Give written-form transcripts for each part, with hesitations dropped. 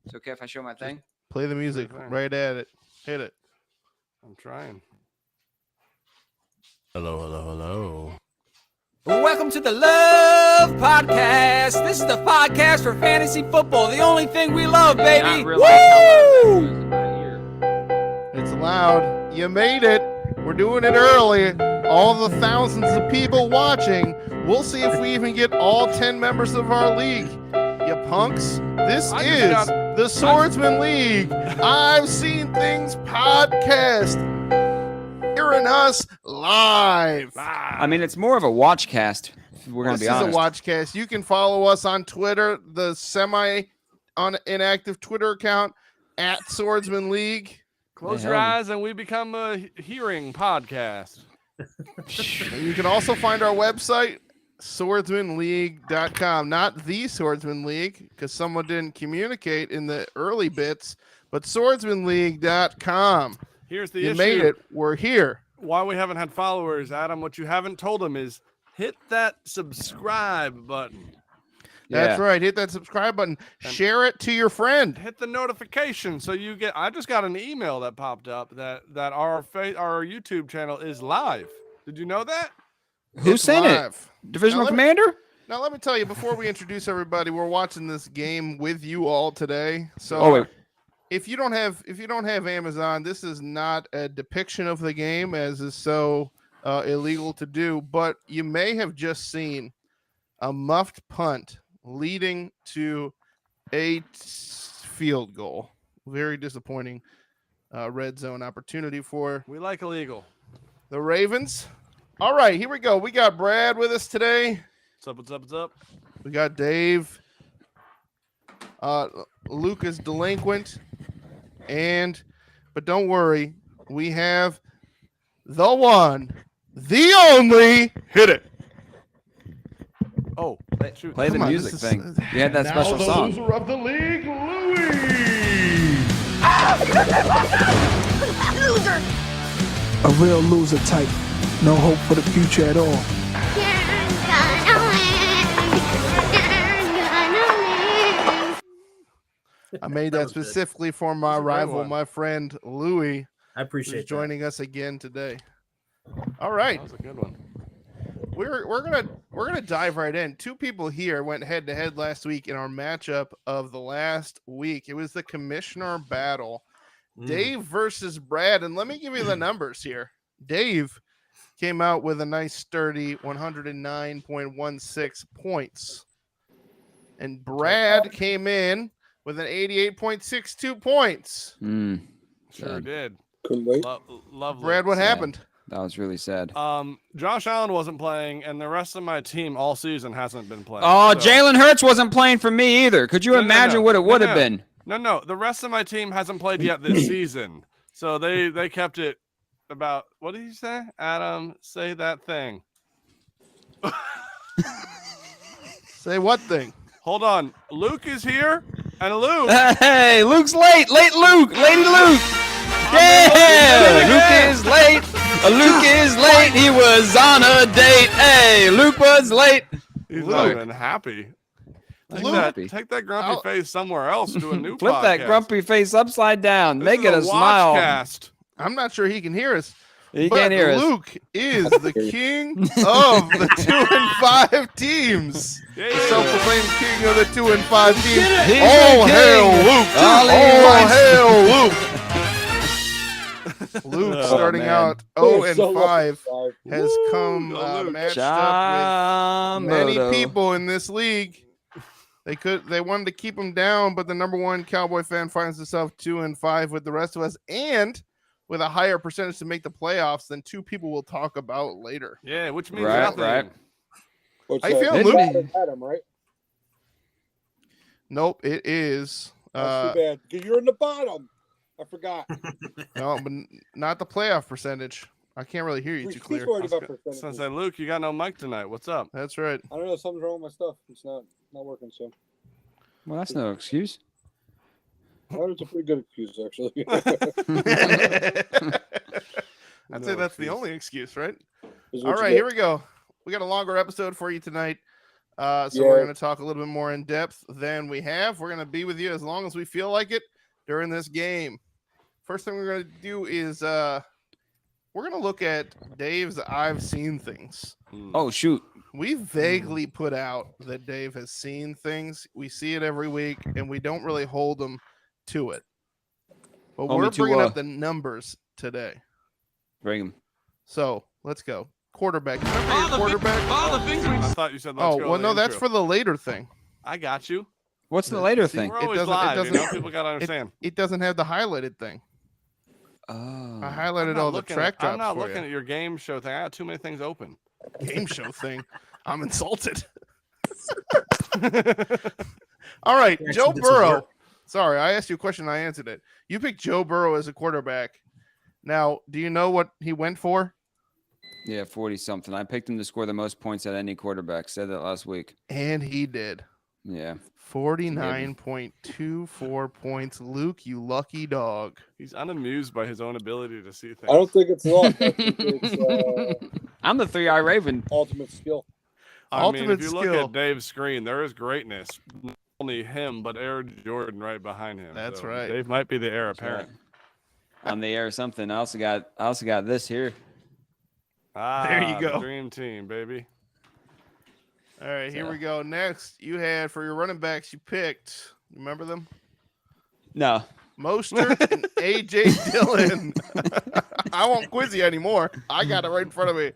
It's okay if I show my thing? Play the music right at it. Hit it. I'm trying. Hello. Welcome to the Love Podcast. This is the podcast for fantasy football. The only thing we love, baby. Woo! It's loud. You made it. We're doing it early. All the thousands of people watching. We'll see if we even get all 10 members of our league. You punks. This is the Swordsman League. I've Seen Things podcast. Hearing us live. I mean, it's more of a watch cast. We're going to be honest. This is a watch cast. You can follow us on Twitter, the semi-inactive Twitter account at Swordsman League. Close your eyes and we become a hearing podcast. And you can also find our website, swordsmanleague.com. Not the Swordsman League, because someone didn't communicate in the early bits, but swordsmanleague.com. Here's the issue. You made it. We're here. Why we haven't had followers, Adam, what you haven't told them is hit that subscribe button. That's right. Hit that subscribe button. And share it to your friend. Hit the notification so you get. I just got an email that popped up that our YouTube channel is live. Did you know that? Who sent it? Divisional Commander? Now let me tell you, before we introduce everybody, we're watching this game with you all today. So if you don't have Amazon, this is not a depiction of the game, as is so illegal to do. But you may have just seen a muffed punt leading to a field goal. Very disappointing red zone opportunity for. We like illegal. The Ravens. All right, here we go. We got Brad with us today. What's up? We got Dave. Luke is delinquent. But don't worry. We have the one, the only. Hit it. Oh, shoot. Play the music thing. We had that special song. Loser of the league, Louis. Loser. A real loser type. No hope for the future at all. I made that specifically for my rival, my friend Louis. I appreciate who's joining us again today. All right. That was a good one. We're gonna dive right in. Two people here went head to head last week in our matchup of the last week. It was the commissioner battle, Dave versus Brad. And let me give you the numbers here. Dave came out with a nice sturdy 109.16 points, and Brad came in with an 88.62 points. Sure did. Couldn't wait. Lovely. Brad, what happened? That was really sad. Josh Allen wasn't playing, and the rest of my team all season hasn't been playing. Oh, so. Jalen Hurts wasn't playing for me either. Could you imagine what it would have been? No. The rest of my team hasn't played yet this season. So they kept it about, what did you say? Adam, say that thing. Say what thing? Hold on. Luke is here, and Luke. Hey, Luke's late. Late Luke. Lady Luke. Yeah, Luke is late. Luke is late. He was on a date. Hey, Luke was late. He's not even happy. Take that grumpy face somewhere else. Do a new Flip podcast. that grumpy face upside down. Make it a smile. Cast. I'm not sure he can hear us. He can't hear us. Luke is the king of the 2-5 teams. Yeah. The self-proclaimed king of the 2-5 teams. All hail Luke! All hail Luke! Luke, starting out 0-5, has come matched up with many people in this league. They wanted to keep him down, but the number one Cowboy fan finds himself 2-5 with the rest of us, and with a higher percentage to make the playoffs than two people we'll talk about later. Yeah, which means nothing. Right. How you feeling, Luke? Adam, right? Nope, it is. That's too bad. You're in the bottom. I forgot. No, but not the playoff percentage. I can't really hear you too clear. So I said, Luke, you got no mic tonight. What's up? That's right. I don't know. Something's wrong with my stuff. It's not working. So. Well, that's no excuse. Well, it's a pretty good excuse, actually. I'd say that's the only excuse, right? All right, here we go. We got a longer episode for you tonight. We're going to talk a little bit more in depth than we have. We're going to be with you as long as we feel like it during this game. First thing we're going to do is we're going to look at Dave's I've seen things. Oh, shoot. We vaguely put out that Dave has seen things. We see it every week, and we don't really hold him to it. But we're bringing up the numbers today. Bring him. So let's go. Quarterback. Remember your quarterback? I thought you said let's go. Well, no, that's for the later thing. I got you. What's the later thing? We're always live, people got to understand. It doesn't have the highlighted thing. Oh. I highlighted all the track drops. I'm not looking at your game show thing. I got too many things open. Game show thing. I'm insulted. All right, Joe Burrow. Sorry, I asked you a question. I answered it. You picked Joe Burrow as a quarterback. Now, do you know what he went for? Yeah, 40-something. I picked him to score the most points at any quarterback. Said that last week. And he did. Yeah. 49.24 points. Luke, you lucky dog. He's unamused by his own ability to see things. I don't think it's luck. I think it's I'm the 3-eye Raven. ultimate skill. I mean, if you look at Dave's screen, there is greatness. Not only him, but Air Jordan right behind him. That's right. Dave might be the heir apparent. Right. On the air or something. I also got this here. There you go. The dream team, baby. All right, here we go. Next, you had for your running backs, you picked. Remember them? No. Mostert and A.J. Dillon. I won't quiz you anymore. I got it right in front of me.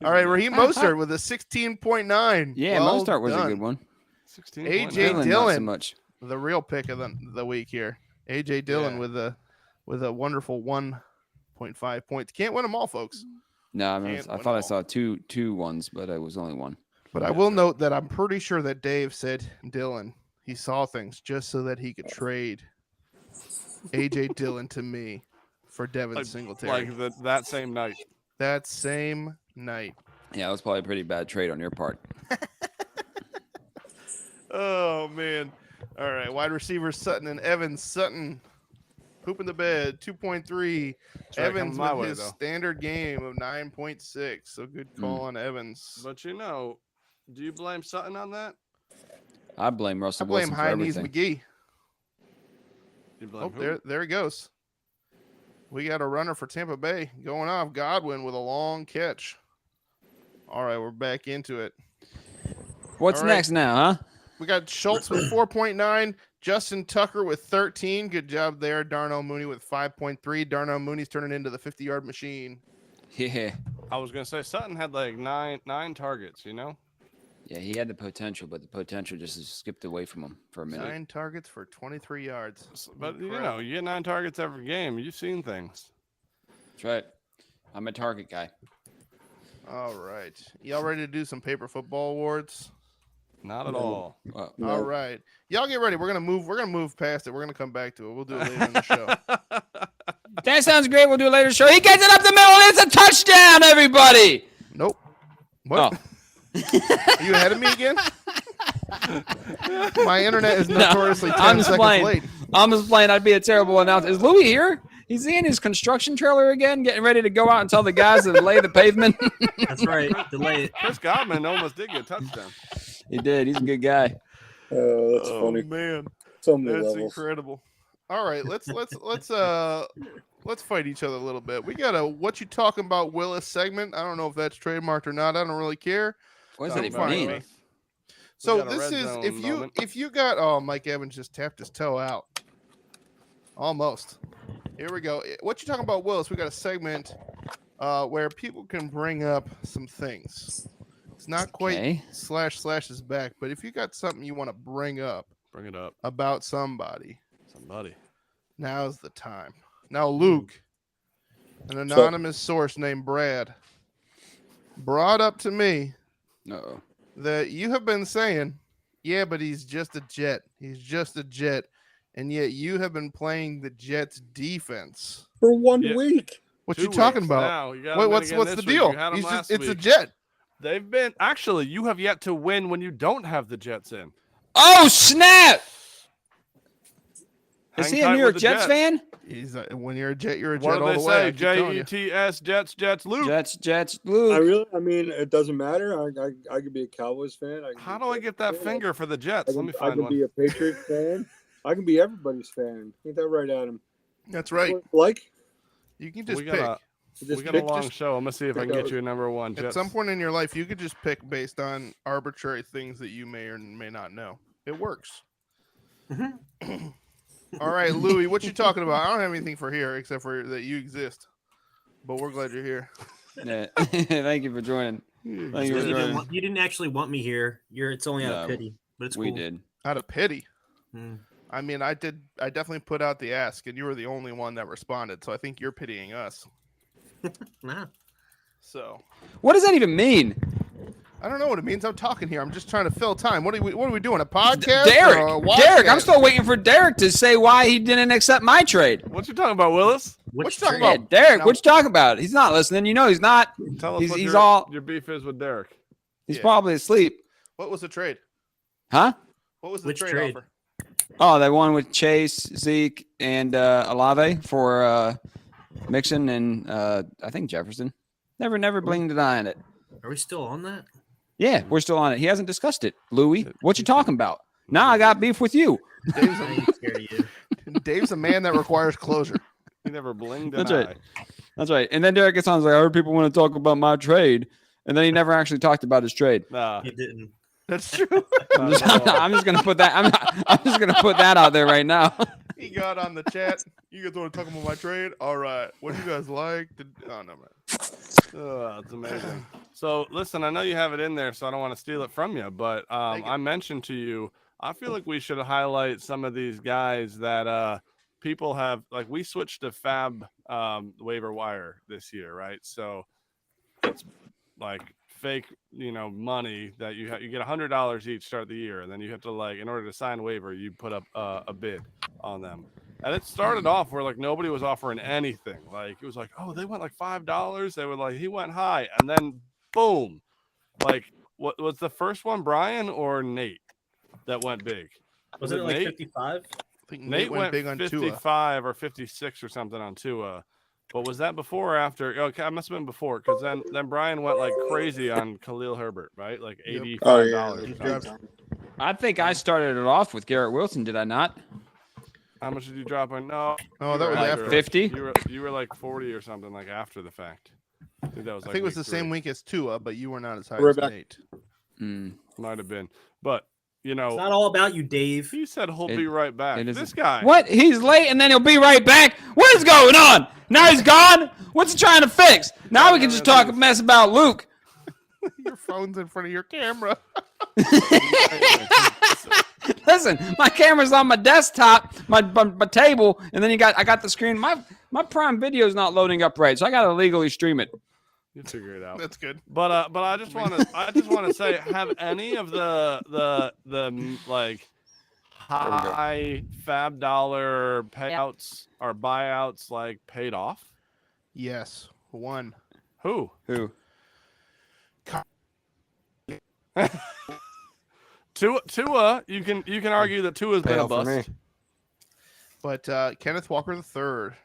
All right, Raheem Mostert with a 16.9. Yeah, Mostert was a good one. A.J. Dillon, Dillon, not so much. the real pick of the week here. A.J. Dillon with a wonderful 1.5 points. Can't win them all, folks. No, I mean, I thought I saw two ones, but it was only one. But I will note that I'm pretty sure that Dave said Dillon. He saw things just so that he could trade A.J. Dillon to me for Devin Singletary. Like that same night. That same night. Yeah, it was probably a pretty bad trade on your part. Oh, man. All right, wide receivers Sutton and Evans. Sutton pooping the bed, 2.3. Evans with his standard game of 9.6. So good call on Evans. But do you blame Sutton on that? I blame Russell Wilson for everything. McGee. You blame who? There he goes. We got a runner for Tampa Bay going off. Godwin with a long catch. All right, we're back into it. What's next now, huh? We got Schultz with 4.9. Justin Tucker with 13. Good job there. Darnell Mooney with 5.3. Darnell Mooney's turning into the 50-yard machine. Yeah. I was going to say Sutton had like nine targets, Yeah, he had the potential, but the potential just skipped away from him for a minute. 9 targets for 23 yards. But, you get 9 targets every game. You've seen things. That's right. I'm a target guy. All right. Y'all ready to do some paper football awards? Not at all. No. All right. Y'all get ready. We're gonna move past it. We're gonna come back to it. We'll do it later in the show. That sounds great. We'll do a later show. He gets it up the middle, and it's a touchdown, everybody. Nope. What? Oh. Are you ahead of me again? My internet is notoriously 10 seconds late. I'm just playing. I'd be a terrible announcer. Is Louis here? He's in his construction trailer again, getting ready to go out and tell the guys to lay the pavement. That's right. Delay it. Chris Godwin almost did get a touchdown. He did. He's a good guy. That's funny. Man, So many that's levels. incredible. All right, let's fight each other a little bit. We got a "What You Talking About, Willis" segment. I don't know if that's trademarked or not. I don't really care. What does that even fine mean? with it. So got a this red is zone if you got Mike Evans just tapped his toe out. Almost. Here we go. What you talking about, Willis? We got a segment where people can bring up some things. It's not quite slash is back, but if you got something you want to bring up Bring it up. about somebody, now's the time. Now, Luke, an anonymous source named Brad, brought up to me that you have been saying, yeah, but he's just a Jet. He's just a Jet. And yet you have been playing the Jets defense For 1 week. What you talking about? Wait, what's the deal? It's a Jet. They've been actually. You have yet to win when you don't have the Jets in. Oh snap! Is hang he a tight New York with the Jets fan? He's when you're a Jet, you're a What Jet do all they the way. say? I keep telling you. Jets, Jets, Luke. Jets, Luke. I mean, it doesn't matter. I could be a Cowboys fan. How do I get that finger for the Jets? Let me I find can one. be a Patriots fan. I can be everybody's fan. Ain't that right, Adam? That's right. Like You can just we pick. got a long show. I'm gonna see if I can get you a number one. Jets. At some point in your life, you could just pick based on arbitrary things that you may or may not know. It works. All right, Louie, what you talking about? I don't have anything for here except for that you exist. But we're glad you're here. Yeah. Thank you for joining. Thank you for joining. You didn't actually want me here. It's only out of pity, but it's cool. We did. Out of pity. Hmm. I mean, I definitely put out the ask, and you were the only one that responded. So I think you're pitying us. Nah. So What does that even mean? I don't know what it means. I'm talking here. I'm just trying to fill time. What are we doing? A podcast? Derek, or a Derek, I'm wadcast? still waiting for Derek to say why he didn't accept my trade. What you talking about, Willis? What Which you talking trade? about? Derek, No. what you talking about? He's not listening. You know he's not. Tell us He's- what he's your, all- your beef is with Derek. He's Yeah. probably asleep. What was the trade? Huh? What was the Which trade, trade? offer? Oh, they won with Chase, Zeke, and Olave for Mixon and I think Jefferson. Never blink to die on it. Are we still on that? Yeah, we're still on it. He hasn't discussed it. Louis, what you talking about? Now I got beef with you. Dave's I a, ain't scared of you. Dave's a man that requires closure. He never blinged an That's eye. right. That's right. And then Derek gets on and is like, I heard people want to talk about my trade. And then he never actually talked about his trade. Nah. He didn't. That's true. I'm just gonna put that. I'm just gonna put that out there right now. He got on the chat. You guys want to talk about my trade? All right. What do you guys like? Oh no, man. Oh, it's amazing. So listen, I know you have it in there, so I don't want to steal it from you, but Thank you. I mentioned to you, I feel like we should highlight some of these guys that people have, like we switched to Fab waiver wire this year, right? So it's like fake, money that you get $100 each start the year, and then you have to, like, in order to sign waiver, you put up a bid on them. And it started off where, like, nobody was offering anything. Like, it was like, oh, they went like $5. They were like, he went high, and then boom, like, what was the first one, Brian or Nate, that went big? Was it like Nate? 55? I think Nate went big on Tua. 55 or 56 or something on Tua. But was that before or after? Okay, I must have been before, because then Brian went like crazy on Khalil Herbert, right? Like $85. Oh yeah. He dropped- I think I started it off with Garrett Wilson. Did I not? How much did you drop on? No. Oh, that was Like after. 50. You were like 40 or something, like after the fact. I think that was. I Like think it was week the same 3. week as Tua, but you were not as high We're as back. Nate. Might have been, but It's not all about you, Dave. he said he'll It- be right back. it is This a- guy. What? He's late and then he'll be right back. What is going on? Now he's gone. What's he trying to fix? Now we can just talk a mess about Luke. Your phone's in front of your camera. Listen, my camera's on my desktop, my table, and then I got the screen. My Prime Video is not loading up right, so I got to legally stream it. You figure it out. That's good. But I just want to say, have any of the like high Fab dollar payouts or buyouts like paid off? Yes. One. Who? Tua, you can argue that Tua's been a Payoff for me. bust. But Kenneth Walker III.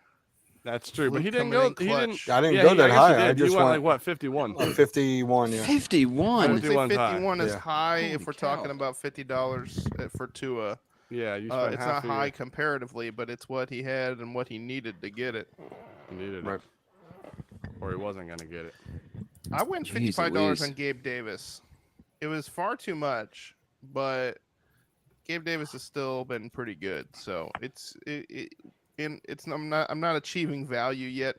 That's true, but he Luke didn't coming go. in He clutch. didn't. I didn't yeah, go he- that guess he high. did. I He just went went like what 51. 51, yeah. 51. I would say 51's high. 51 is Yeah. high if Holy we're cow. talking about $50 for Tua. Yeah, you spent It's half not high comparatively, but it's what he had and what he needed to get it. He needed Right. it, or he wasn't gonna get it. I went Jeez $55 Louise. on Gabe Davis. It was far too much, but Gabe Davis has still been pretty good. So I'm not achieving value yet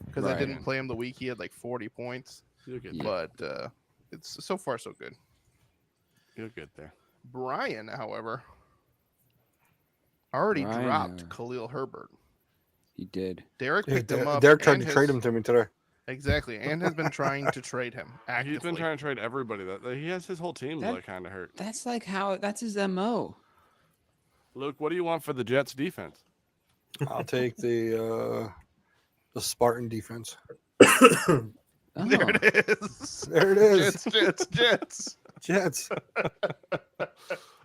because I Right. didn't play him the week he had like 40 points. You'll get Yeah. But it's so far so good. You'll get there. Brian, however, already Brian, dropped Khalil Herbert. He did. Derek Yeah, picked him up. Derek tried and to has- trade him to me today. Exactly, and has been trying to trade him actively. He's been trying to trade everybody. That he has his whole team That- like kind of hurt. That's like that's his MO. Luke, what do you want for the Jets defense? I'll take the Spartan defense. Oh. There it is. There it is. Jets. Jets.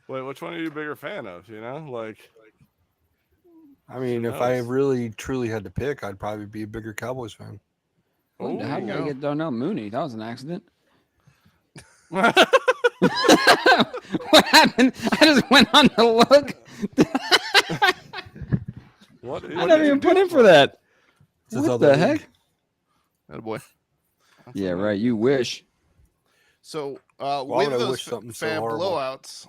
Wait, which one are you a bigger fan of? Like I mean, Who if I knows? really truly had to pick, I'd probably be a bigger Cowboys fan. What the Ooh. heck? I get no Mooney. That was an accident. What? What happened? I just went on to look. What is I never even it? put in for that. This What other the league. heck? Oh boy. Yeah, right. You wish. So Why with would I those wish something so fab horrible? blowouts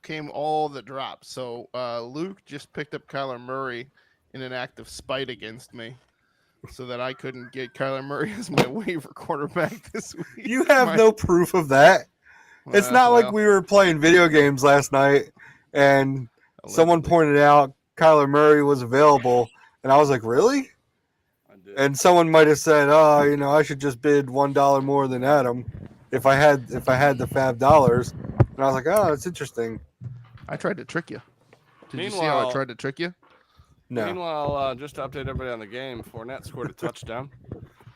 came all the drops. So Luke just picked up Kyler Murray in an act of spite against me, so that I couldn't get Kyler Murray as my waiver quarterback this week. You have no proof of that. It's not like we were playing video games last night and someone pointed out Kyler Murray was available, and I was like, really? I did. And someone might have said, "Oh, I should just bid $1 more than Adam if I had the fab dollars." And I was like, "Oh, that's interesting." I tried to trick you. Did you see how I Meanwhile- tried to trick you? No, Meanwhile, just to update everybody on the game, Fournette scored a touchdown.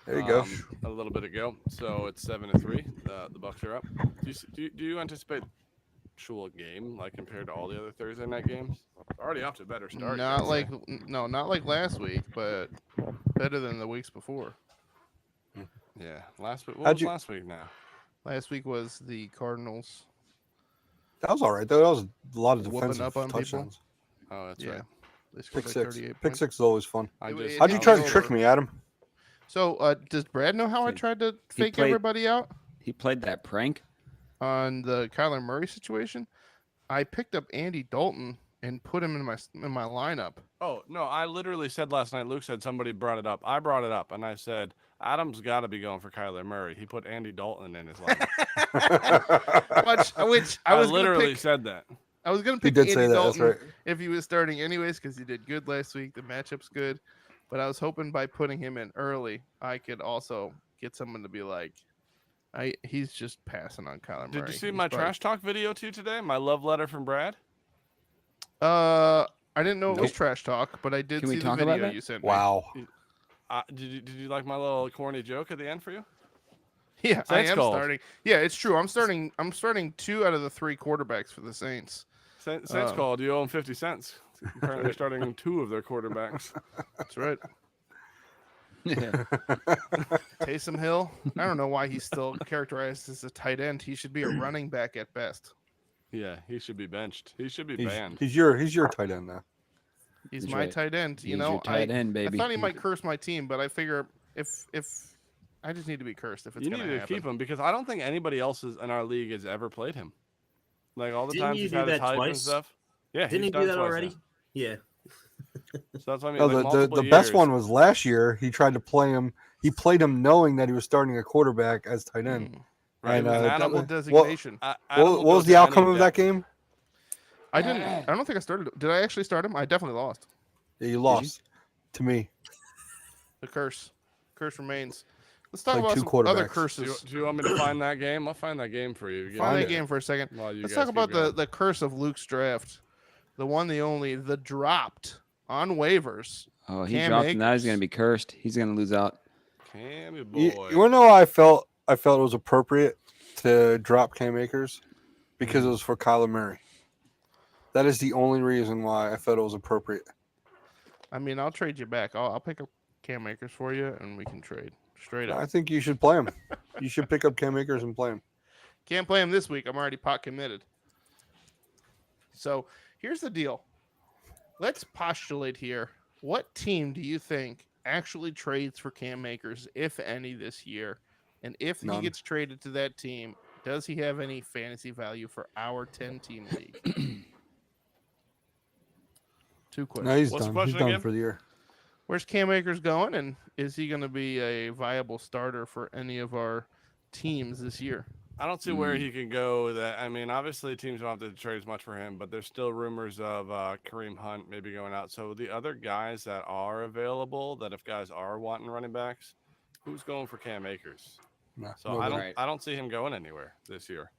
there you go. A little bit ago, so it's 7-3. The Bucks are up. Do you anticipate actual game like compared to all the other Thursday night games? Already off to a better start. Not like last week, but better than the weeks before. yeah. Last week. What How'd was you- last week now? Last week was the Cardinals. That was all right though. That was a lot of Whooping defensive up on people. touchdowns. Oh, that's Yeah, right. they scored Pick like six. 38 Pick points. six is always fun. I It- just it- How'd you it try was to trick over. me, Adam? So, does Brad know how I tried to fake played- everybody out He played that prank. on the Kyler Murray situation? I picked up Andy Dalton and put him in my lineup. Oh no! I literally said last night. Luke said somebody brought it up. I brought it up, and I said Adam's got to be going for Kyler Murray. He put Andy Dalton in his lineup. Which I I was literally gonna pick. said that. I was gonna He pick did Andy say that. That's Dalton right. if he was starting anyways because he did good last week. The matchup's good, but I was hoping by putting him in early, I could also get someone to be like, he's just passing on Kyler Murray. Did you see He's my probably- trash talk video to you today? My love letter from Brad. I didn't know it was Nope. trash talk, but I did Can we see the talk about video that? you sent me. Wow. Did you like my little corny joke at the end for you? Yeah, I Saints am called. starting. Yeah, it's true. I'm starting 2 out of the 3 quarterbacks for the Saints. Saints Oh. called. You owe them 50 cents. Apparently, they're starting 2 of their quarterbacks. That's right. Yeah. Taysom Hill. I don't know why he's still characterized as a tight end. He should be a running back at best. Yeah, he should be benched. He should be He's, banned. he's your tight end now. He's That's my right. tight end. He's You know, your tight end, I baby. thought he might curse my team, but I figure if I just need to be cursed if it's You gonna need to happen. keep him because I don't think anybody else in our league has ever played him. Like all the Didn't times you he's do had his that hype and twice? stuff. Yeah, Didn't he's he done do that twice already? now. Yeah. So that's what I mean. No, like the multiple best years. one was last year. He tried to play him. He played him knowing that he was starting a quarterback as tight end. Right, And, it was Adam- Adam, Double what- designation. Adam What will was go the to outcome any of that depth. game? I don't think I started. Did I actually start him? I definitely lost. Yeah, you lost to me. The curse remains. Let's talk Played about 2 some other quarterbacks. Do you, curses. do you want me to find that game? I'll find that game for you. Find that it. game for a second. While you Let's guys talk about keep going. the curse of Luke's draft. The one, the only, the dropped on waivers. Oh, he Cam dropped him. Now he's Akers. gonna be cursed. He's gonna lose out. Cammy boy. You want to know why I felt it was appropriate to drop Cam Akers? Because it was for Kyler Murray. That is the only reason why I felt it was appropriate. I mean, I'll trade you back. I'll pick up Cam Akers for you, and we can trade straight up. I think you should play him. You should pick up Cam Akers and play him. Can't play him this week. I'm already pot committed. So here's the deal. Let's postulate here. What team do you think actually trades for Cam Akers, if any, this year? And if None. he gets traded to that team, does he have any fantasy value for our 10-team league? 2 questions. No, he's What's the done. He's question done again? for the year. Where's Cam Akers going, and is he going to be a viable starter for any of our teams this year? I don't see where he can go. That I mean, obviously teams don't have to trade as much for him, but there's still rumors of Kareem Hunt maybe going out. So the other guys that are available, that if guys are wanting running backs, who's going for Cam Akers? No, So nobody. Right. I don't see him going anywhere this year.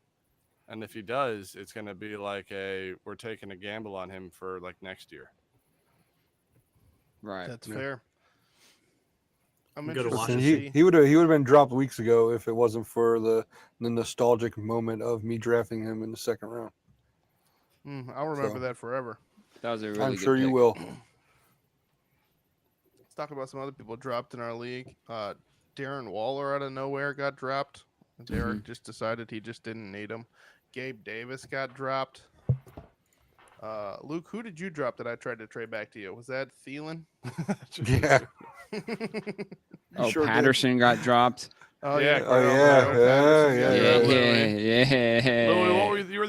And if he does, it's going to be like we're taking a gamble on him for like next year. Right. That's Yeah. fair. I'm Go to interested to Listen, see. he would have been dropped weeks ago if it wasn't for the nostalgic moment of me drafting him in the second round. I'll remember So- that forever. That was a really I'm good sure you pick. will. let's talk about some other people dropped in our league. Darren Waller out of nowhere got dropped. Derek just decided he just didn't need him. Gabe Davis got dropped. Luke, who did you drop that I tried to trade back to you? Was that Thielen? Yeah. Oh, Sure Patterson got dropped. Oh Yeah, yeah. Oh, yeah. Patterson. Yeah. Louis, you're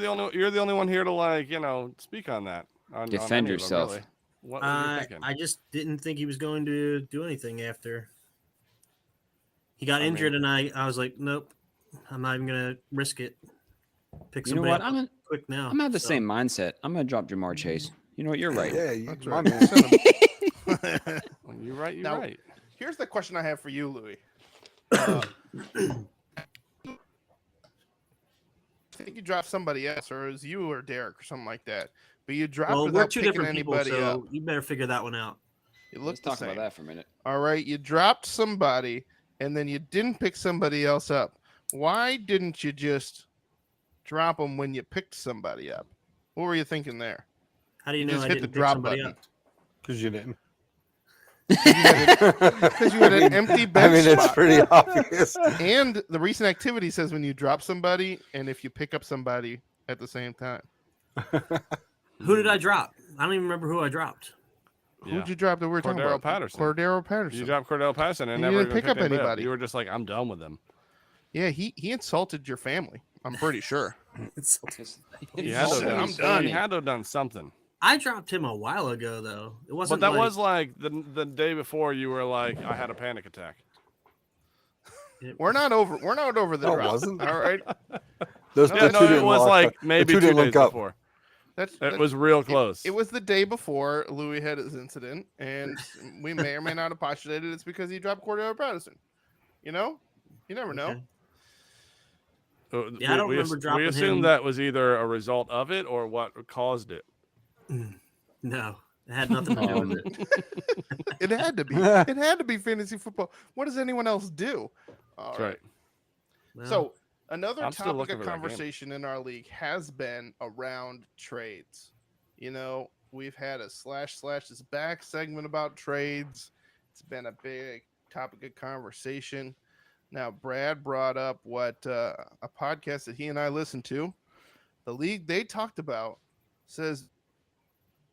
the only one here to speak on that. On Defend any of them, yourself. really. What were you thinking? I just didn't think he was going to do anything after he got injured, and I was like, nope, I'm not even gonna risk it. Pick You know somebody what? up quick now. I'm at the same mindset. I'm gonna drop Jamar Chase. You know what? You're right. Yeah, That's my right. man. When you're right, you're Now- right. Here's the question I have for you, Louis. I think you dropped somebody else, or it was you or Derek or something like that. But you dropped Well, we're without two picking different people, anybody so up. you better figure that one out. It Let's looked the talk same. about that for a minute. All right, you dropped somebody, and then you didn't pick somebody else up. Why didn't you just drop them when you picked somebody up? What were you thinking there? How do you You know just I hit didn't the pick drop somebody button. up? Because you didn't. Because you had an empty bench I mean, it's spot. pretty obvious. And the recent activity says when you drop somebody and if you pick up somebody at the same time. Who did I drop? I don't even remember who I dropped. Who'd you drop that we were talking Cordero about? Patterson. Cordero Patterson. You dropped Cordell Patterson and You never didn't even pick up picked anybody. You were just like, I'm done with him. Yeah, he insulted your family. I'm pretty sure. He had to have done, I'm done. He had to have done something. I dropped him a while ago, though. It wasn't. But that like, was like the day before you were like, I had a panic attack. We're not over the No, it drop. wasn't. All right. Those Yeah, the no, two it didn't was lock like up. The maybe two 2 didn't days link up. before. That's It was real close. It was the day before Louis had his incident, and we may or may not have postulated it's because he dropped Cordero Patterson. You know? You never know. Okay. Yeah, I don't remember dropping We assumed him. that was either a result of it or what caused it. No, it had nothing to do with it. It had to be. It had to be fantasy football. What does anyone else do? All That's right. right. Well, So another I'm still topic looking of for that game. conversation in our league has been around trades. You know, we've had a slash is back segment about trades. It's been a big topic of conversation. Now, Brad brought up what a podcast that he and I listened to. The league they talked about says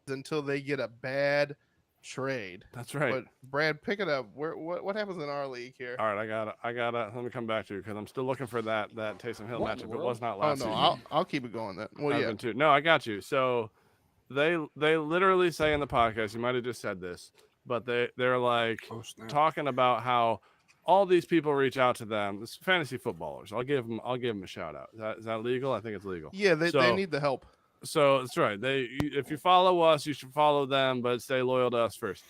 until they get a bad trade. That's right. But Brad, pick it up. What happens in our league here? All right, I got to let me come back to you because I'm still looking for that Taysom Hill What in matchup. the It was not Oh last no, season. I'll keep it going then. Well, I've yeah. been too. No, I got you. So they literally say in the podcast, you might have just said this, but they're like Oh, snap. talking about how all these people reach out to them. This fantasy footballers. I'll give them a shout out. Is that legal? I think it's legal. Yeah, they So- need the help. So that's right. If you follow us, you should follow them, but stay loyal to us first.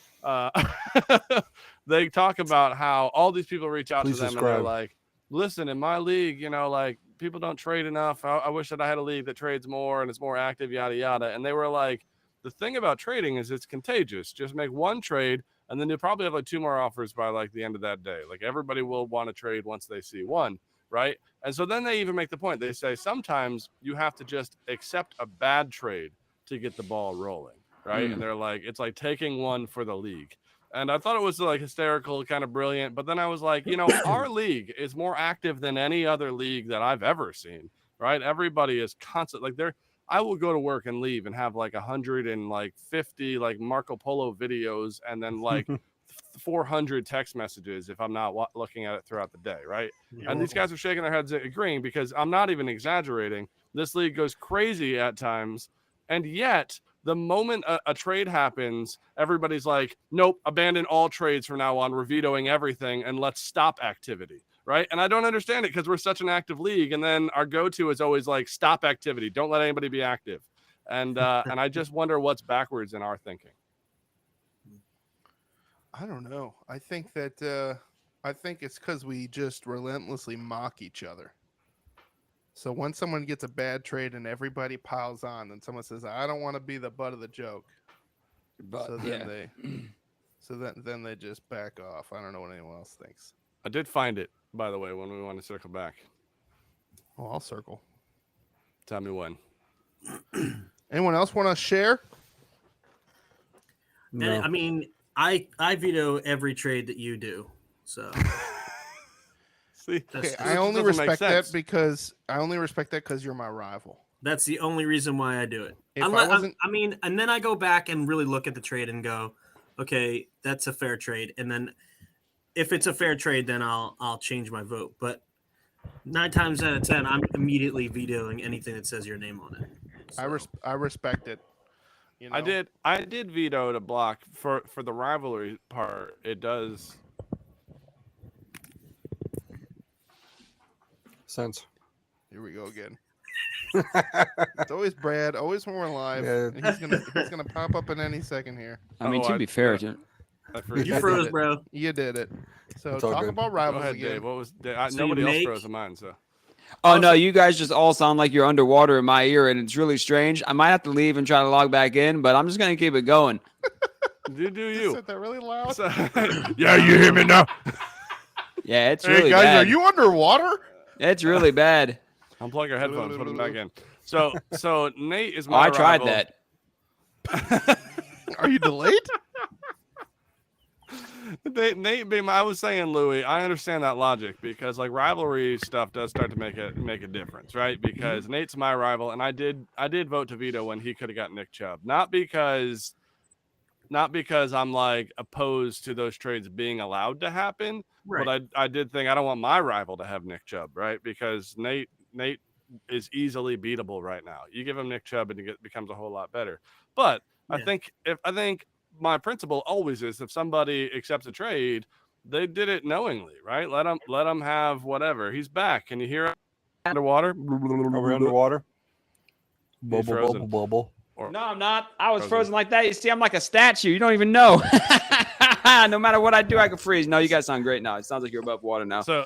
They talk about how all these people reach out Please to them subscribe. and they're like, listen, in my league, like people don't trade enough. I wish that I had a league that trades more and it's more active, yada, yada. And they were like, the thing about trading is it's contagious. Just make one trade and then you'll probably have like 2 more offers by like the end of that day. Like everybody will want to trade once they see one. Right. And so then they even make the point. They say sometimes you have to just accept a bad trade to get the ball rolling. Right. And they're like, it's like taking one for the league. And I thought it was like hysterical, kind of brilliant. But then I was like, our league is more active than any other league that I've ever seen. Right. Everybody is constant. Like I will go to work and leave and have like 150 like Marco Polo videos and then like 400 text messages if I'm not looking at it throughout the day, right? And these guys are shaking their heads agreeing because I'm not even exaggerating. This league goes crazy at times, and yet the moment a trade happens, everybody's like, nope, abandon all trades from now on. We're vetoing everything and let's stop activity, right? And I don't understand it because we're such an active league, and then our go-to is always like, stop activity. Don't let anybody be active. And I just wonder what's backwards in our thinking. I don't know. I think it's because we just relentlessly mock each other. So when someone gets a bad trade and everybody piles on, and someone says, "I don't want to be the butt of the joke," But so yeah. then they just back off. I don't know what anyone else thinks. I did find it, by the way, when we want to circle back. Oh, I'll circle. Tell me when. Anyone else want to share? No. And, I mean, I veto every trade that you do. So See, Okay, this I only doesn't make respect that sense. because you're my rival. that's the only reason why I do it. If I wasn't, I mean, and then I go back and really look at the trade and go, okay, that's a fair trade. And then if it's a fair trade, then I'll change my vote. But 9 times out of 10, I'm immediately vetoing anything that says your name on it. So. I respect it. You know? I did veto to block for the rivalry part. It does. Sense. Here we go again. It's always Brad, always when we're live. Yeah. And he's gonna pop up in any second here. I mean, Oh, to I- be fair, yeah. I You forget. froze, bro. You did it. So It's all talk good. about Go rivals ahead, again. Dave. What was So nobody you else make- froze in mine? So oh no, you guys just all sound like you're underwater in my ear, and it's really strange. I might have to leave and try to log back in, but I'm just gonna keep it going. do Just you? said that really loud. So, yeah, you hear me now? Yeah, it's Hey really guys, bad. are you underwater? It's really bad. Unplug your headphones, put them back in. So Nate is Oh, my I tried rival. that. Are you delayed? Nate being, I was saying, Louis, I understand that logic because like rivalry stuff does start to make a difference, right? Because Nate's my rival, and I did vote to veto when he could have got Nick Chubb, not because I'm like opposed to those trades being allowed to happen, Right. but I did think I don't want my rival to have Nick Chubb, right? Because Nate is easily beatable right now. You give him Nick Chubb and it becomes a whole lot better. But Yeah. I think my principle always is if somebody accepts a trade, they did it knowingly, right? Let him have whatever. He's back. Can you hear him underwater? Are we underwater? Bubble, frozen. bubble, bubble. No, I'm not. I was Frozen. frozen like that. You see, I'm like a statue. You don't even know. No matter what I do, I can freeze. No, you guys sound great now. It sounds like you're above water now. So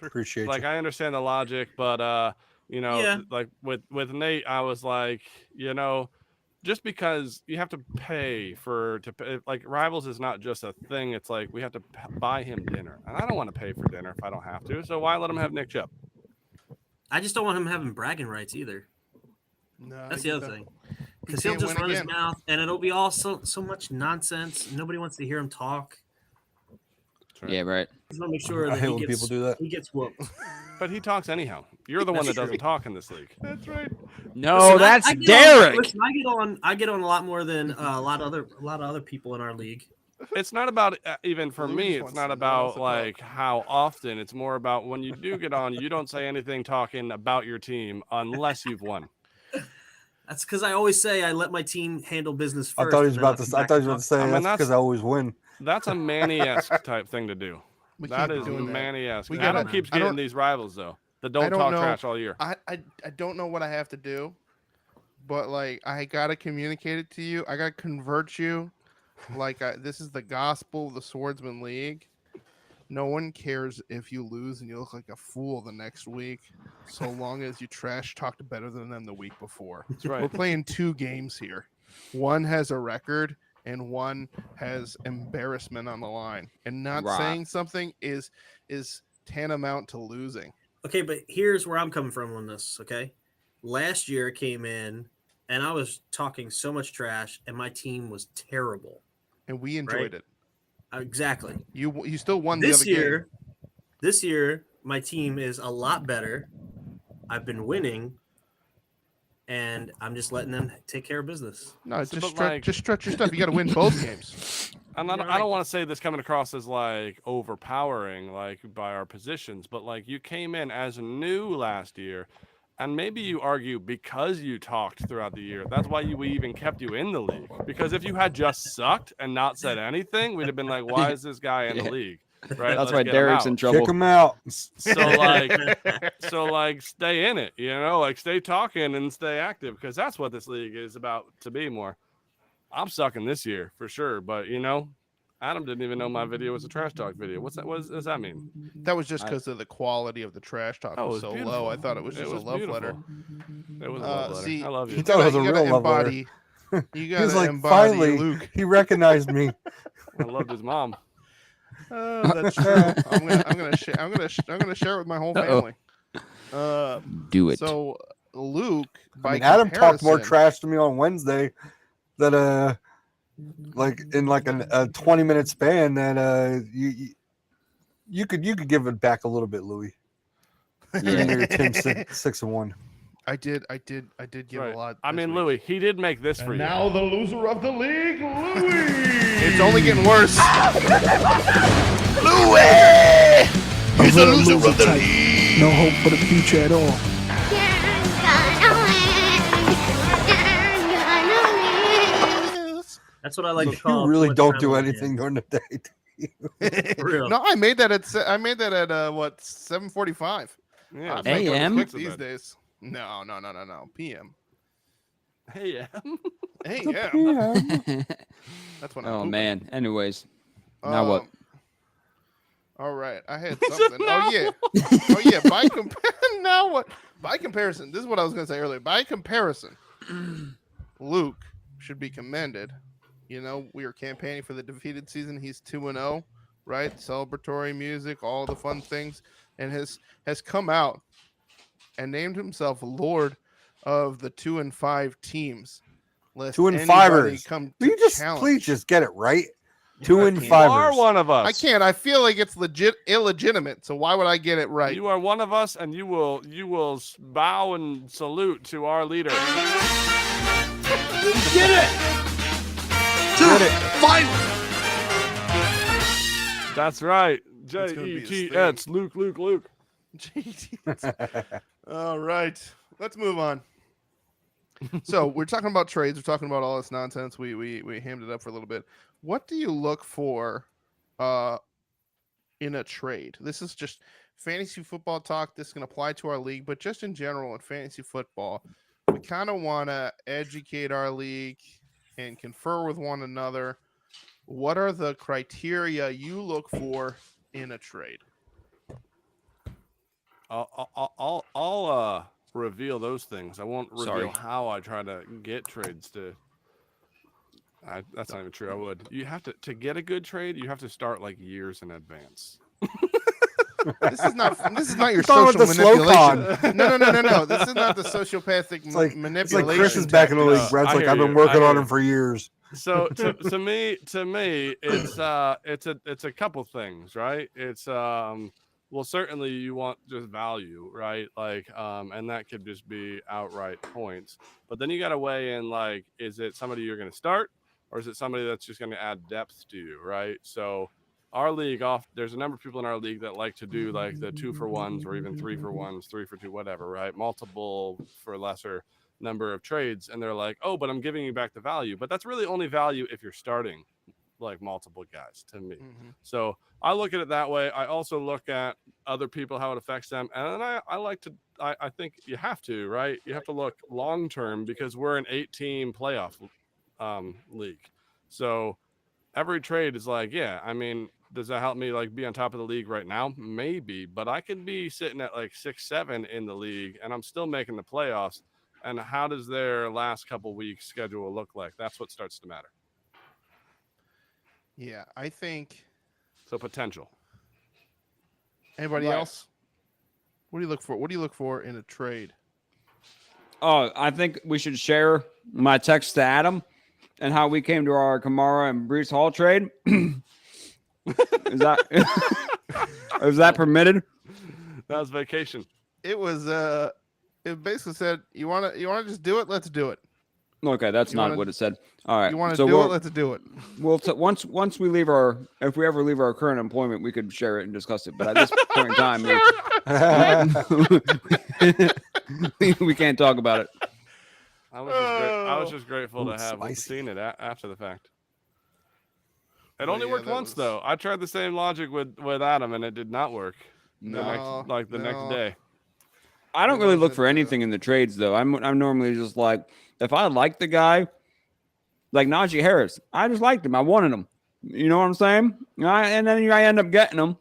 Appreciate like you. I understand the logic, but Yeah. like with Nate, I was like, just because you have to pay like rivals is not just a thing. It's like we have to buy him dinner, and I don't want to pay for dinner if I don't have to. So why let him have Nick Chubb? I just don't want him having bragging rights either. No, That's the other thing. Because He he'll can't just win run his again. mouth, and it'll be all so much nonsense. Nobody wants to hear him talk. Yeah, right. Just want to make sure I that hate he when gets, people do that. he gets whooped. But he talks anyhow. You're the one that That's doesn't talk in this league. That's right. No, Listen, that's I get Derek. Listen, I get on a lot more than a lot of other people in our league. It's not about even for Louis me. just It's wants not to about talk. like how often. It's more about when you do get on. You don't say anything talking about your team unless you've won. That's because I always say I let my team handle business I first. thought he was and then about to. come I back thought he and was about to talk. say I mean, that's because I always win. That's a Manny-esque type thing to do. We That can't be is doing that. Manny-esque. We Adam gotta- keeps I getting don't- these rivals though that I don't don't talk know. trash all year. I don't know what I have to do, but like I gotta communicate it to you. I gotta convert you. Like this is the gospel of the Swordsman League. No one cares if you lose and you look like a fool the next week, so long as you trash talked better than them the week before. That's We're right. playing 2 games here. One has a record and one has embarrassment on the line. And not Right. saying something is tantamount to losing. Okay, but here's where I'm coming from on this. Okay, last year I came in and I was talking so much trash, and my team was terrible. And we enjoyed Right. it. Exactly. You still won the This other year, game. this year my team is a lot better. I've been winning, and I'm just letting them take care of business. No, So, just but, stretch, like- just stretch your stuff. You got to win both games. I'm not, You're I right. don't want to say this coming across as like overpowering, like by our positions, but like you came in as new last year, and maybe you argue because you talked throughout the year. That's why we even kept you in the league. Because if you had just sucked and not said anything, we'd have been like, "Why is this guy in the Yeah. league?" Right? That's Let's why get him Derek's out. in trouble. Kick him out. So like stay in it, like stay talking and stay active because that's what this league is about to be more. I'm sucking this year for sure, but Adam didn't even know my video was a trash talk video. What does that mean? That was just because of the quality of the trash talk Oh, it was was so beautiful. low. I thought it was just a love letter. It was a love letter. See, I love you. He thought it was a real love letter. embody. You He got was to like, embody finally, Luke. he recognized me. I loved his mom. That's true. I'm gonna share it with my whole Uh-oh. family. Do it. So Luke, by I mean, Adam talked more comparison- trash to me on Wednesday than like in like a 20-minute span, then you could give it back a little bit, Louis. Yeah. Your team 6-1. I did give Right. a lot. I this mean, week. Louis, he did make this for And you. now the loser of the league, Louis. It's only getting worse. A real loser type. No hope for the future at all. That's what I like to You call. really too much don't time do on the anything during the day. For real. No, I made that at what 7:45. Yeah, I make it AM? quick these days. No. PM. Hey, yeah. AM. That's when I'm Oh pooping. man. Anyways, now what? All right, I had something. Oh yeah. Now what? By comparison, this is what I was going to say earlier. By comparison, Luke should be commended. You know, we were campaigning for the defeated season. He's 2-0, right? Celebratory music, all the fun things, and has come out and named himself Lord of the 2-5 teams. Lest 2 and anybody 5ers. come Will to you just challenge. please just get it right? 2 and You are 5ers. one of us. I can't. I feel like it's illegitimate. So why would I get it right? You are one of us, and you will bow and salute to our leader. Get it! Get it. Finally! That's right. That's gonna be his JETS. Luke. All right, let's move on. So we're talking about trades. We're talking about all this nonsense. We hammed it up for a little bit. What do you look for in a trade? This is just fantasy football talk. This can apply to our league, but just in general in fantasy football, we kind of want to educate our league and confer with one another. What are the criteria you look for in a trade? I'll reveal those things. I won't reveal Sorry. how I try to get trades to. That's not even true. I would. You have to get a good trade. You have to start like years in advance. This is not your Talking social about the slow manipulation. No. This is not the sociopathic It's like manipulation. Chris is back in the league. No, Brad's I like, hear I've been you. working I on hear him for years. So to me, it's a couple things, right? It's well, certainly you want just value, right? Like, and that could just be outright points. But then you got to weigh in, like, is it somebody you're going to start, or is it somebody that's just going to add depth to you, right? So our league, there's a number of people in our league that like to do like the 2-for-1s or even 3-for-1s, 3-for-2, whatever, right? Multiple for lesser number of trades, and they're like, oh, but I'm giving you back the value. But that's really only value if you're starting like multiple guys to me. Mm-hmm. So I look at it that way. I also look at other people, how it affects them. And then I think you have to, right? You have to look long term because we're an 8-team playoff league. So every trade is like, yeah, I mean, does that help me like be on top of the league right now? Maybe, but I could be sitting at like 6-7 in the league and I'm still making the playoffs. And how does their last couple weeks schedule look like? That's what starts to matter. Yeah, I think. So potential. Anybody Right. else? What do you look for? What do you look for in a trade? Oh, I think we should share my text to Adam and how we came to our Kamara and Brees Hall trade. Is that permitted? That was vacation. It was. It basically said, "You want to just do it? Let's do it. Okay, that's You not wanna- what it said. All right. You want to so do we'll, it? Let's do it." We'll once we leave if we ever leave our current employment, we could share it and discuss it. But at this point in time, we can't talk about it. I was just grateful to Ooh, have spicy. seen it after the fact. It Well, only yeah, worked that once was- though. I tried the same logic with Adam, and it did not work. No, The next day. I don't It really look wasn't, for anything in the trades though. I'm normally just like, if I like the guy, like Najee Harris, I just liked him. I wanted him. You know what I'm saying? And then I end up getting him.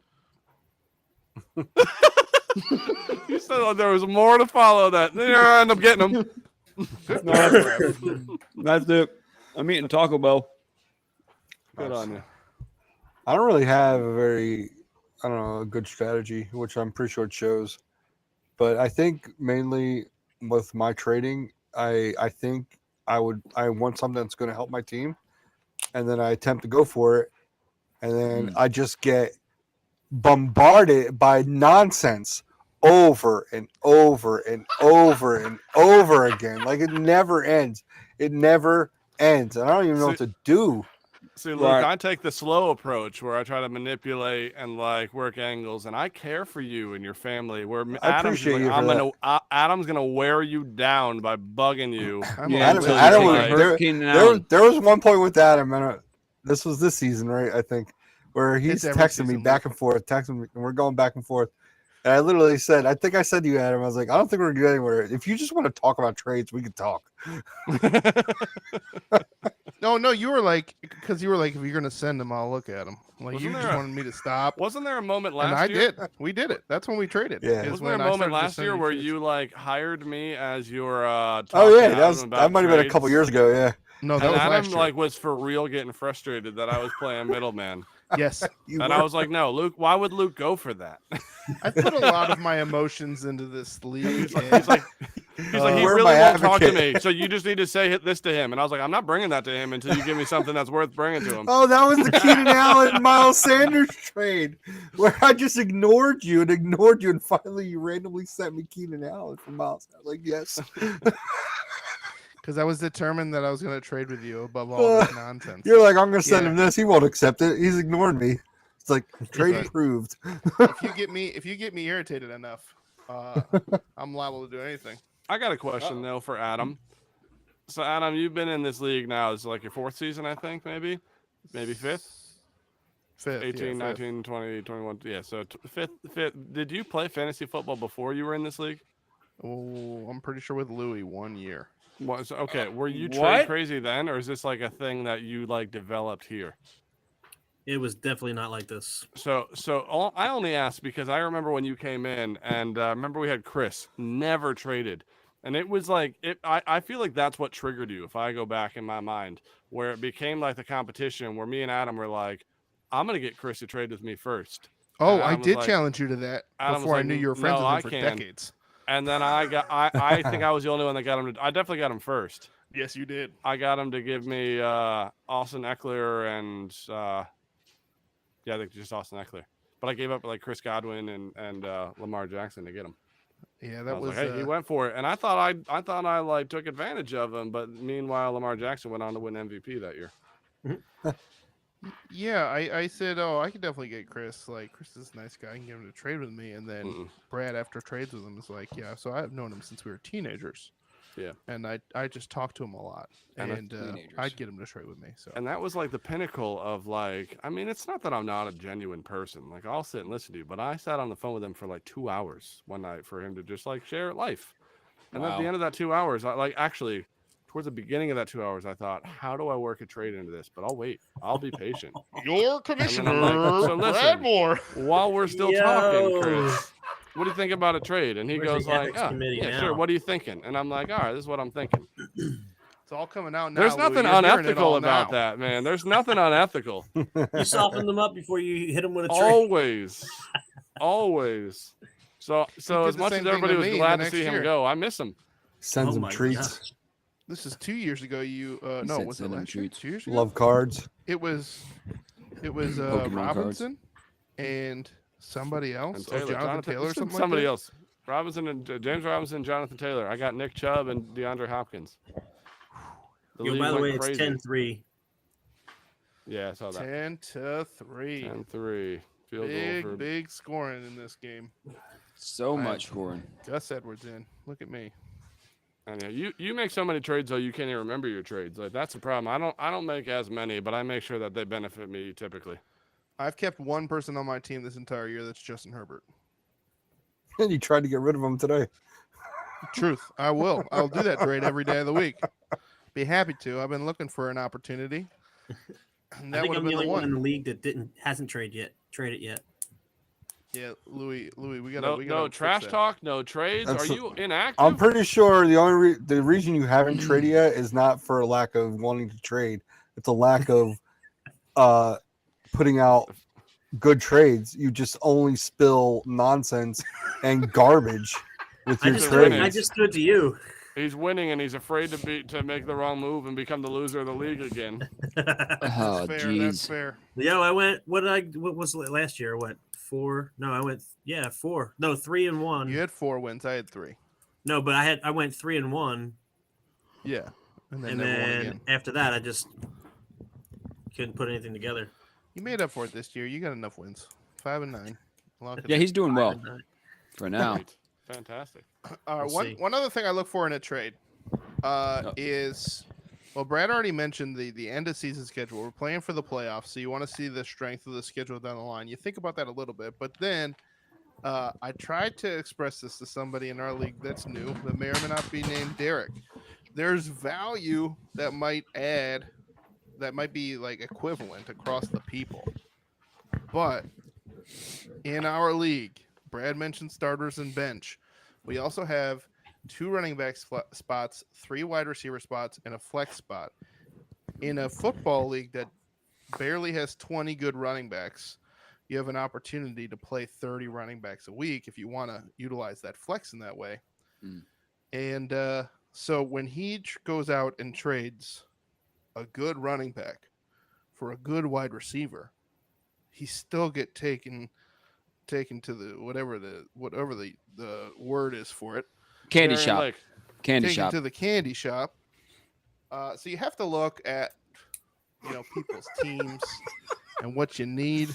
You said there was more to follow that. Then I end up getting them. That's it. I'm eating Taco Bell. Good on you. I don't really have a good strategy, which I'm pretty sure it shows. But I think mainly with my trading, I think I want something that's going to help my team. and then I attempt to go for it, and then I just get bombarded by nonsense over and over and over and over again. Like it never ends. It never ends. And I don't even know what to do. See, Luke, I take the slow approach where I try to manipulate and like work angles, and I care for you and your family. Where Adam's like, Adam's gonna wear you down by bugging you. There was one point with Adam, and this was this season, right? I think, where he's texting me back and forth, and we're going back and forth. And I literally said, I think I said to you, Adam, I was like, I don't think we're going to go anywhere. If you just want to talk about trades, we can talk. No, you were like, because you were like, if you're going to send them, I'll look at them. Like, you just wanted me to stop. Wasn't there a moment last year? And I did. We did it. That's when we traded. Yeah. Wasn't there a moment last year where you like hired me as your that might have been a couple years ago. Yeah. No, that was Adam last year. like was for real getting frustrated that I was playing middleman. Yes. I was like, no, Luke, why would Luke go for that? I put a lot of my emotions into this league. He's like, he really won't talk to me. So you just need to say this to him. And I was like, I'm not bringing that to him until you give me something that's worth bringing to him. Oh, that was the Keenan Allen Miles Sanders trade where I just ignored you, and finally you randomly sent me Keenan Allen from Miles. I was like, yes. Because I was determined that I was going to trade with you above all this nonsense. You're like, I'm going to send him this. He won't accept it. He's ignored me. It's like trade approved. If you get me irritated enough, I'm liable to do anything. I got a question though for Adam. So Adam, you've been in this league now. It's like your fourth season, I think, maybe fifth. 18, 19, 20, 21. Yeah, so fifth. Did you play fantasy football before you were in this league? Oh, I'm pretty sure with Louis 1 year. Okay, were you trade crazy then, or is this like a thing that you like developed here? It was definitely not like this. So I only asked because I remember when you came in, and remember we had Chris, never traded, and it was like I feel like that's what triggered you. If I go back in my mind, where it became like the competition, where me and Adam were like, I'm gonna get Chris to trade with me first. Oh, I did challenge you to that before I knew you were friends with him for decades. And then I think I was the only one that got him to. I definitely got him first. Yes, you did. I got him to give me Austin Eckler and I think just Austin Eckler. But I gave up like Chris Godwin and Lamar Jackson to get him. Yeah, that was. Like, hey, he went for it, and I thought I like took advantage of him. But meanwhile, Lamar Jackson went on to win MVP that year. Yeah, I said, I could definitely get Chris. Like, Chris is a nice guy. I can get him to trade with me. And then Brad, after trades with him, is like, yeah. So I've known him since we were teenagers. Yeah. And I just talked to him a lot. And I'd get him to trade with me. So. And that was like the pinnacle of like, I mean, it's not that I'm not a genuine person. Like, I'll sit and listen to you. But I sat on the phone with him for like 2 hours one night for him to just like share life. And at the end of that 2 hours, towards the beginning of that 2 hours, I thought, how do I work a trade into this? But I'll wait. I'll be patient. Your commissioner, so listen, Brad Moore. While we're still talking, Chris, what do you think about a trade? And he goes like, sure. What are you thinking? And I'm like, all right, this is what I'm thinking. It's all coming out now. There's nothing unethical about that, man. There's nothing unethical. You soften them up before you hit them with a trade. Always. So as much as everybody was glad to see him go, I miss him. Sends him treats. God. This is 2 years ago. No, was it last year? 2 years ago? Love cards. It was Robinson and somebody else. And Jonathan Taylor or something somebody else. Robinson and James Robinson, Jonathan Taylor. I got Nick Chubb and DeAndre Hopkins. By the way, it's 10-3. Yeah, I saw that. 10-3. 10-3. Field goal big scoring in this game. So much scoring. Gus Edwards in. Look at me. I know you make so many trades though you can't even remember your trades. Like that's the problem. I don't make as many, but I make sure that they benefit me typically. I've kept one person on my team this entire year. That's Justin Herbert. And you tried to get rid of him today. Truth. I will. I'll do that trade every day of the week. Be happy to. I've been looking for an opportunity. I think I'm the only one in the league that hasn't traded yet. Yeah, Louis, we got no trash talk, no trades. Are you inactive? I'm pretty sure the reason you haven't traded yet is not for a lack of wanting to trade. It's a lack of putting out good trades. You just only spill nonsense and garbage with your trades. I just stood to you. He's winning, and he's afraid to make the wrong move and become the loser of the league again. Oh, fair. That's jeez. fair. Yo, I went. What was it last year? What 4? No, I went. Yeah, 4. No, 3-1. You had 4 wins. I had 3. No, but I went 3-1, Yeah, and and never won then again. after that, I just couldn't put anything together. You made up for it this year. You got enough wins. 5-9. Yeah, he's doing well 5-9. for now. Great. Fantastic. We'll see. One other thing I look for in a trade is, well, Brad already mentioned the end of season schedule. We're playing for the playoffs, so you want to see the strength of the schedule down the line. You think about that a little bit, but then I tried to express this to somebody in our league that's new, that may or may not be named Derek. There's value that might be like equivalent across the people, but in our league, Brad mentioned starters and bench. We also have 2 running back spots, 3 wide receiver spots, and a flex spot. In a football league that barely has 20 good running backs, you have an opportunity to play 30 running backs a week if you want to utilize that flex in that way. And so when he goes out and trades a good running back for a good wide receiver, he still get taken to the whatever the word is for it, Candy Aaron shop. Lake. Candy taken shop. to the candy shop. So you have to look at people's teams and what you need.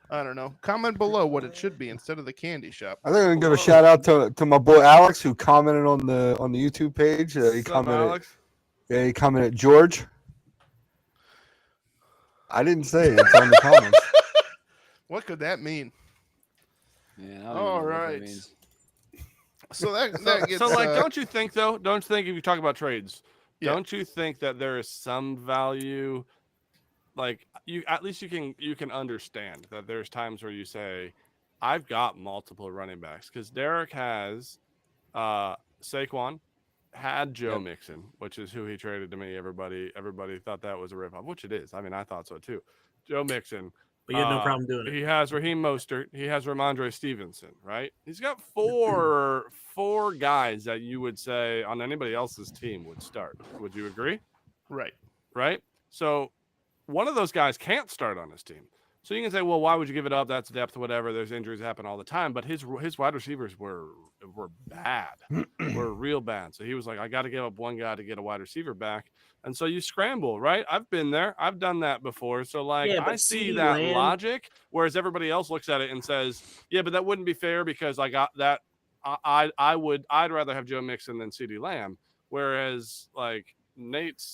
I don't know. Comment below what it should be instead of the candy shop. I think I'm gonna give a shout out to my boy Alex who commented on the YouTube page. He What's up, commented. Alex? Yeah, he commented George. I didn't say it. It's on the comments. What could that mean? Yeah, I don't even know All what that right. means. So that gets So, like, don't you think though? Don't you think if you talk about trades, Yeah. don't you think that there is some value? Like, you at least you can understand that there's times where you say, I've got multiple running backs because Derek has Saquon, had Joe Mixon, which is who he traded to me. Everybody thought that was a ripoff, which it is. I mean, I thought so too. Joe Mixon. But you had no problem doing it. He has Raheem Mostert. He has Ramondre Stevenson, right? He's got four guys that you would say on anybody else's team would start. Would you agree? right. Right? So one of those guys can't start on his team. So you can say, well, why would you give it up? That's depth, whatever. There's injuries happen all the time. But his wide receivers were bad, were real bad. So he was like, I got to give up one guy to get a wide receiver back. And so you scramble, right? I've been there. I've done that before. So, like, Yeah, but I see CeeDee that Lamb- logic, whereas everybody else looks at it and says, yeah, but that wouldn't be fair because I got that. I'd rather have Joe Mixon than CeeDee Lamb. Whereas, like, who's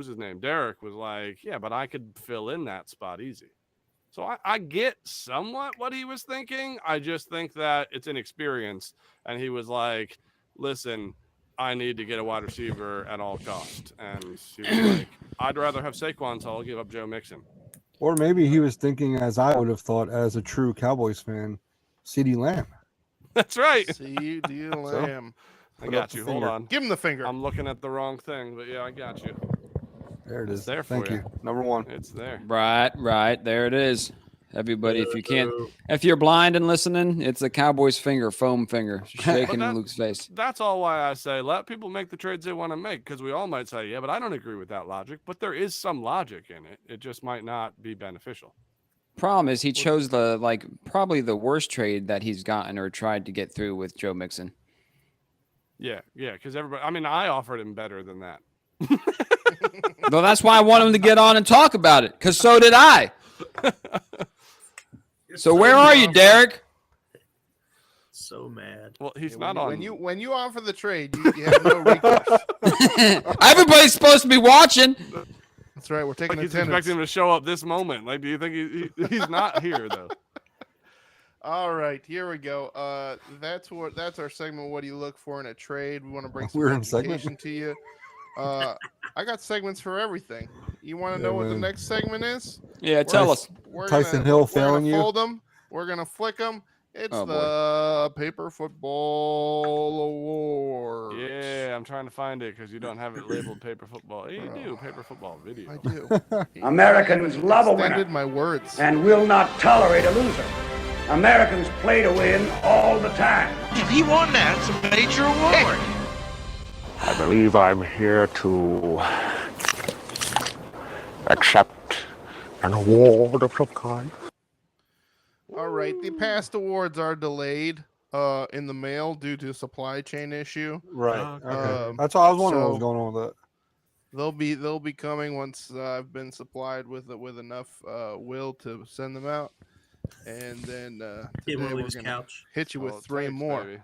his name? Derek was like, yeah, but I could fill in that spot easy. So I get somewhat what he was thinking. I just think that it's inexperience. And he was like, listen, I need to get a wide receiver at all cost. And he was like, I'd rather have Saquon, so I'll give up Joe Mixon. Or maybe he was thinking, as I would have thought, as a true Cowboys fan, CeeDee Lamb. That's right. CeeDee Lamb. I got you. Hold on. Give him the finger. I'm looking at the wrong thing, but yeah, I got you. There it is. there for Thank you. you. Number one. It's there. Right. There it is. Everybody, if you're blind and listening, it's a Cowboys finger, foam finger, shaking in Luke's face. That's all why I say let people make the trades they want to make, because we all might say, yeah, but I don't agree with that logic. But there is some logic in it. It just might not be beneficial. Problem is, he chose probably the worst trade that he's gotten or tried to get through with Joe Mixon. Yeah, because everybody. I mean, I offered him better than that. Well, that's why I want him to get on and talk about it, because so did I. So where are you, Derek? So mad. Well, he's Yeah, not on. when you offer the trade, you have no recourse. Everybody's supposed to be watching. That's right. We're taking Like he's attendance. expecting him to show up this moment. Like, do you think he's not here though? All right, here we go. That's our segment. What do you look for in a trade? We want to bring some We're in segment? education to you. I got segments for everything. You want to know what the man. next segment is? Yeah, tell us. We're Tyson Hill failing you? Fold them. We're gonna flick them. It's Oh, boy. the Paper Football Award. Yeah, I'm trying to find it because you don't have it labeled paper football. Yeah, you do paper football video. I do. Americans love a winner Extended my words. and will not tolerate a loser. Americans play to win all the time. If he won that, it's a major award. I believe I'm here to accept an award of some kind. All right, the past awards are delayed in the mail due to a supply chain issue. Right. Okay. That's all I was wondering what was going on with that. They'll be coming once I've been supplied with enough will to send them out, and then today we're gonna hit you with three more. Baby.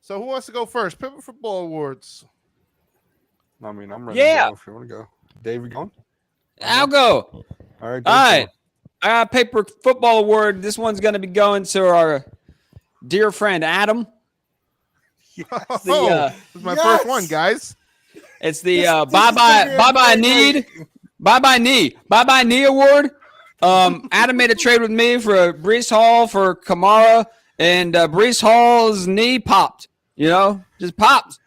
So who wants to go first? Pivot Football Awards. I mean, I'm ready to go if you want to go. Dave, you going? I'll go. All right. All right. I got a Paper Football Award. This one's going to be going to our dear friend Adam. Yes. This is my first one, guys. It's the bye-bye knee award. Adam made a trade with me for Breece Hall for Kamara, and Breece Hall's knee popped. You know, just popped.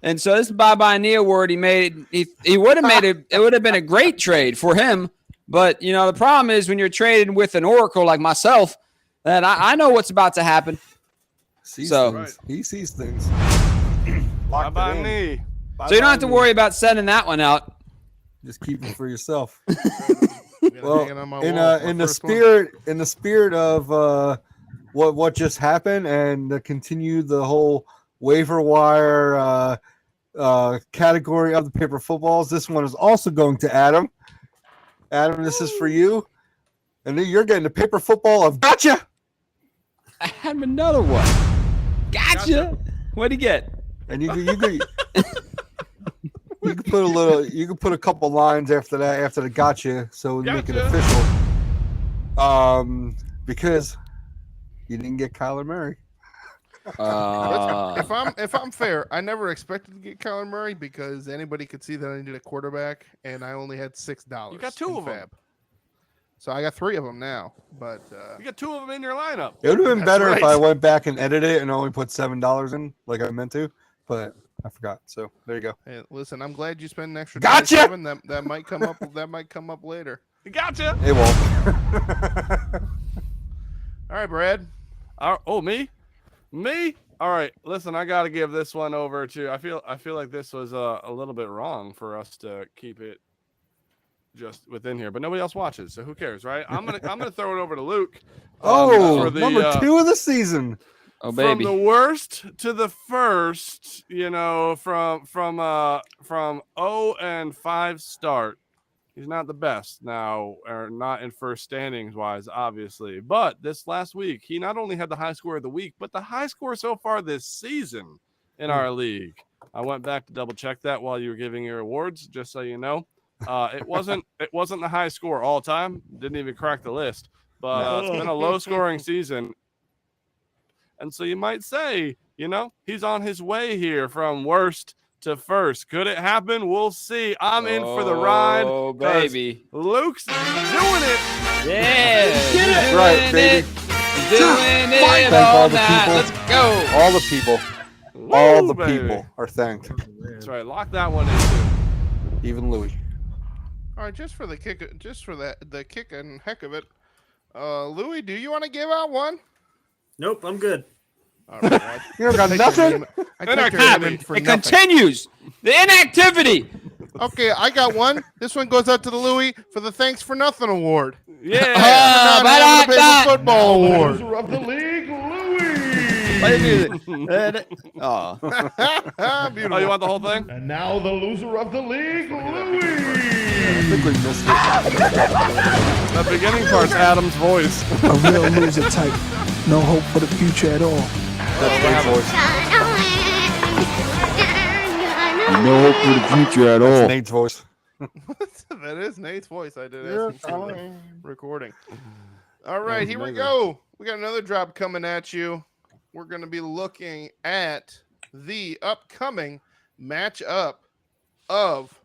And so this bye-bye knee award he made, he would have made it. It would have been a great trade for him. But you know, the problem is when you're trading with an oracle like myself, that I know what's about to happen. He sees things. Bye-bye knee. So you don't have to worry about sending that one out. Just keep it for yourself. Well, in the spirit of what just happened, and to continue the whole waiver wire category of the paper footballs, this one is also going to Adam. Adam, this is for you, and then you're getting the paper football of gotcha. I have another one. Gotcha. What'd he get? And you could put a little. You could put a couple lines after that, after the gotcha, so we make it official. Because you didn't get Kyler Murray. If I'm fair, I never expected to get Kyler Murray because anybody could see that I needed a quarterback, and I only had $6. You got two of them. So I got 3 of them now, but you got 2 of them in your lineup. It would have been better if I went back and edited it and only put $7 in, like I meant to, but I forgot. So there you go. Hey, listen, I'm glad you spent an extra. Gotcha. That might come up. That might come up later. Gotcha. It won't. All right, Brad. Me? All right. Listen, I got to give this one over to. I feel like this was a little bit wrong for us to keep it just within here, but nobody else watches, so who cares, right? I'm gonna throw it over to Luke. For the, number 2 of the season. Oh baby! From the worst to the first, you know, from 0-5 start. He's not the best now, or not in first standings wise, obviously. But this last week, he not only had the high score of the week, but the high score so far this season in our league. I went back to double check that while you were giving your awards, just so you know. It wasn't the high score all time. Didn't even crack the list. But it's been a low scoring season. And so you might say, you know, he's on his way here from worst to first. Could it happen? We'll see. I'm in for the ride. Oh, baby. Luke's doing it. Yeah. That's right, baby. Doing it all night. Let's go. All the people. All the people are thanked. That's right. Lock that one in, too. Even Louis. All right, just for the kick and heck of it, Louis, do you want to give out one? Nope, I'm good. All right, you don't got nothing? It continues. The inactivity. Okay, I got one. This one goes out to the Louis for the Thanks for Nothing award. Yeah. Paper Football award. Loser of the league, Louis. Play music. Oh. Oh, you want the whole thing? And now the loser of the league, Louis. I think we missed it. The beginning part's Adam's voice. A real loser type. No hope for the future at all. That's my voice. No hope for the future at all. That's Nate's voice. That is Nate's voice. I did ask him for the recording. All right, here we go. We got another drop coming at you. We're going to be looking at the upcoming matchup of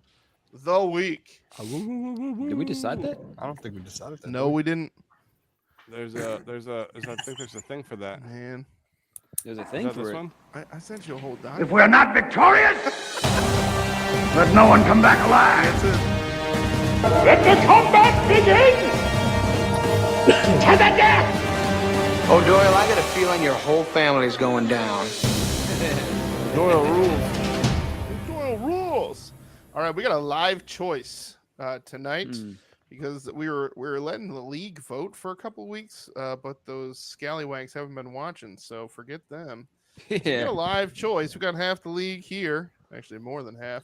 the week. Did we decide that? I don't think we decided that. No, we didn't. I think there's a thing for that. Man, There's a thing for this it. one? I sent you a whole document. If we're not victorious, let no one come back alive. Let the combat begin! To the death! Oh, Doyle, I got a feeling your whole family's going down. Doyle rules. Doyle rules. All right, we got a live choice tonight because we were letting the league vote for a couple weeks, but those scallywags haven't been watching, so forget them. So we got a live choice. We got half the league here, actually more than half.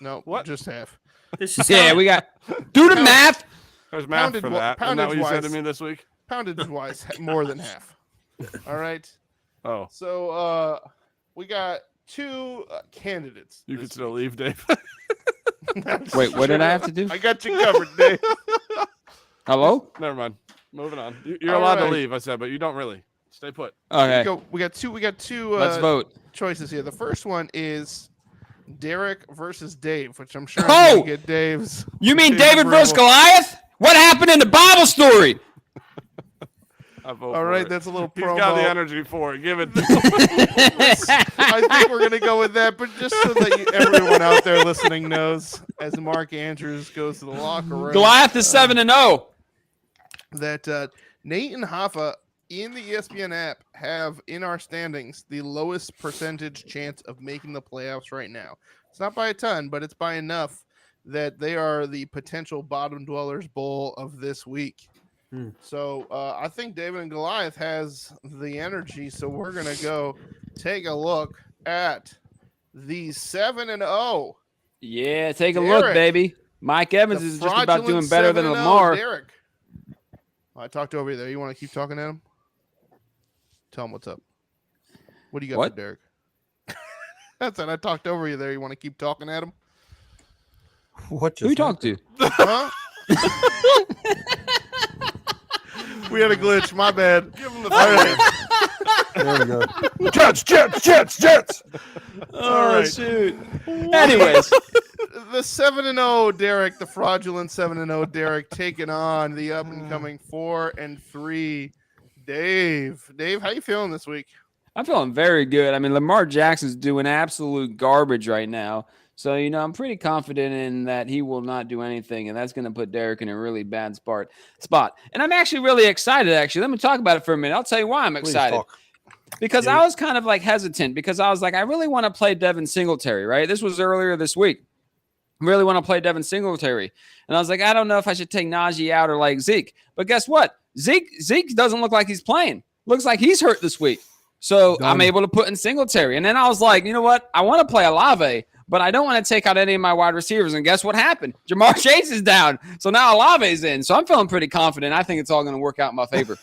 No, What? just half. We got do the math. There's math for that. Isn't that what you said to Poundage-wise- me this week? Poundage-wise, more than half. All right. Oh, So we got two candidates. you this can still week. leave, Dave. Wait, what did I have to do? I got you covered, Dave. Hello? Never mind. Moving on. You're All allowed right. to leave, I said, but you don't really. Stay put. Okay. We got two Let's vote. choices here. The first one is Derek versus Dave, which I'm sure Oh! I'm gonna get Dave's. You mean Dave's David versus approval. Goliath? What happened in the Bible story? I vote All for right, it. that's a little He's promo. got the energy for it. Give it. I think we're gonna go with that, but just so that everyone out there listening knows, as Mark Andrews goes to the locker room, Goliath is 7-0. that Nate and Hoffa in the ESPN app have in our standings the lowest percentage chance of making the playoffs right now. It's not by a ton, but it's by enough that they are the potential bottom dwellers bowl of this week. So I think David and Goliath has the energy. So we're gonna go take a look at the 7-0. Yeah, take a Derek. look, baby. Mike Evans The is just about fraudulent doing better than 7-0 Lamar. Derek. I talked over you there. You want to keep talking at him? Tell him what's up. What do you got What? for Derek? That's it. I talked over you there. You want to keep talking at him? What Who you just talk to? Huh? We had a glitch. My bad. Give him the There we go. Jets. Oh, right. shoot. Anyways, The 7-0 Derek, the fraudulent 7-0 Derek, taking on the up and coming 4-3 Dave. Dave, how you feeling this week? I'm feeling very good. I mean, Lamar Jackson's doing absolute garbage right now. So, I'm pretty confident in that he will not do anything, and that's going to put Derek in a really bad spot. And I'm actually really excited, actually. Let me talk about it for a minute. I'll tell you why I'm Please excited. talk. Because I was kind of like hesitant because I was like, I really want to play Devin Singletary, right? This was earlier this week. I really want to play Devin Singletary. And I was like, I don't know if I should take Najee out or like Zeke. But guess what? Zeke doesn't look like he's playing. Looks like he's hurt this week. So I'm able to put in Singletary. And then I was like, you know what? I want to play Olave, but I don't want to take out any of my wide receivers. And guess what happened? Jamar Chase is down. So now Olave's in. So I'm feeling pretty confident. I think it's all going to work out in my favor.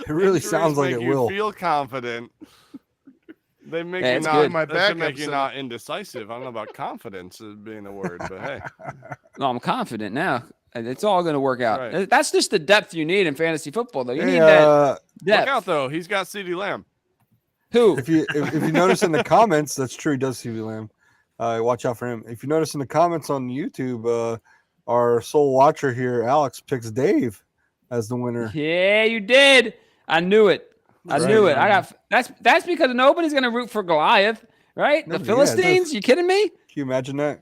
It really sounds like it you will. Feel confident. They make Hey, you it's not. good. My That should backup make you said- not indecisive. I don't know about confidence as being a word, but hey, No, I'm confident now. It's all going to work out. Right. That's just the depth you need in fantasy football, though. You Hey, need that look depth. out though. He's got CeeDee Lamb. Who? If you notice in the comments, that's true. He does see Lamb. Watch out for him. If you notice in the comments on YouTube, our sole watcher here, Alex, picks Dave as the winner. Yeah, you did. I knew it. I That's knew right, it. I got that's because nobody's gonna root for Goliath, right? No, The yeah, Philistines. You kidding me? Can you imagine that?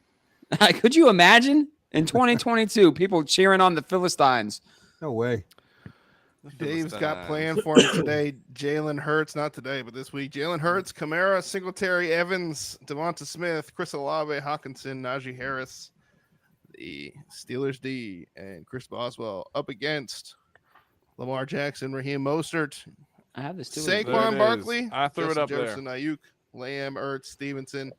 Could you imagine in 2022 people cheering on the Philistines? No way. Dave's got planned for him today. Jalen Hurts, not today, but this week. Jalen Hurts, Kamara, Singletary, Evans, Devonta Smith, Chris Olave, Hawkinson, Najee Harris, the Steelers D, and Chris Boswell up against Lamar Jackson, Raheem Mostert, I have this too. There Saquon it is. Barkley, I threw it Justin up there. Jefferson, Ayuk, Lamb, Ertz, Stevenson,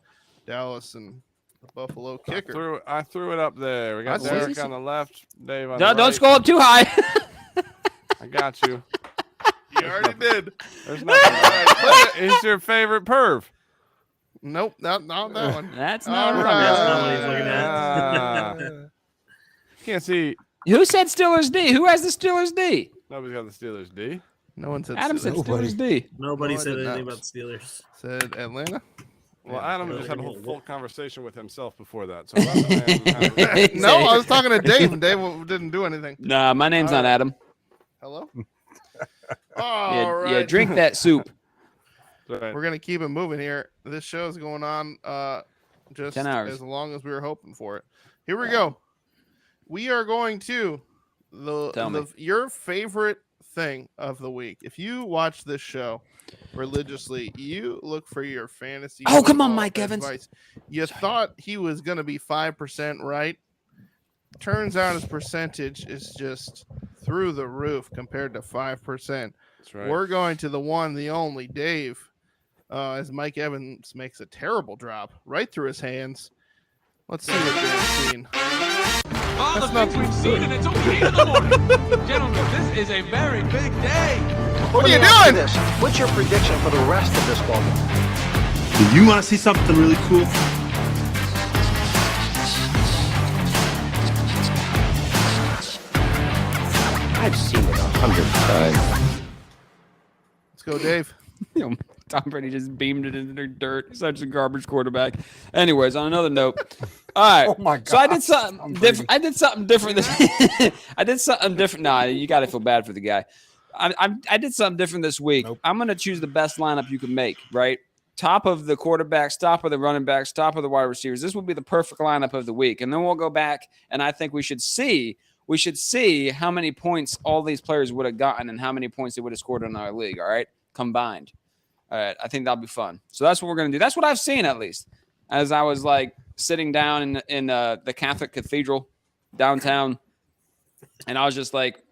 Dallas, and the Buffalo kicker. I threw it up there. We got I see. Derek on the left, Dave on the Don't right. scroll up too high. I got you. You already did. There's nothing. He's your favorite perv. Nope, not that one. That's not All right. That's not what he's looking at. Can't see. Who said Steelers D? Who has the Steelers D? Nobody's got the Steelers D. No one said Adam Steelers. said Nobody. Steelers D. Nobody No, I said did anything not. about the Steelers. Said Atlanta. Well, Yeah, Adam they're just had a gonna whole get full it. conversation with himself before that. So I'm not the man who- No, I was talking to Dave, and Dave didn't do anything. Nah, my name's not Adam. Hello. Yeah, All right. yeah, drink that soup. Right. We're gonna keep it moving here. This show's going on just 10 hours. as long as we were hoping for it. Here we go. We are going to your favorite thing of the week. If you watch this show religiously, you look for your fantasy. Oh, come on, Mike Evans. Advice. You thought he was going to be 5% right. Turns out his percentage is just through the roof compared to 5%. That's right. We're going to the one, the only Dave, as Mike Evans makes a terrible drop right through his hands. Let's see what Dave's seen. All the things we've seen, and it's only 8 in the morning. Gentlemen, this is a very big day. What are you doing? This. What's your prediction for the rest of this ball game? Do you want to see something really cool? I've seen it 100 times. Let's go, Dave. Tom Brady just beamed it into the dirt. Such a garbage quarterback. Anyways, on another note, all right. Oh my God. So I did something different. I did something different. I did something different. Nah, you got to feel bad for the guy. I did something different this week. Nope. I'm going to choose the best lineup you can make, right? Top of the quarterbacks, top of the running backs, top of the wide receivers. This will be the perfect lineup of the week. And then we'll go back, and I think we should see how many points all these players would have gotten and how many points they would have scored in our league, all right, combined. All right, I think that'll be fun. So that's what we're going to do. That's what I've seen, at least, as I was, like, sitting down in the Catholic Cathedral downtown, and I was just, like,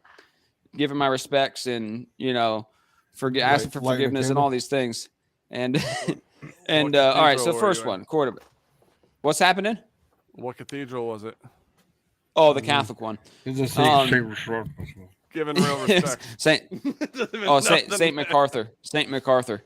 giving my respects and, asking for forgiveness and all these things. And, all right, so first one, quarterback. What's happening? What cathedral was it? Oh, the Catholic one. Given real respect. Saint MacArthur. Saint MacArthur.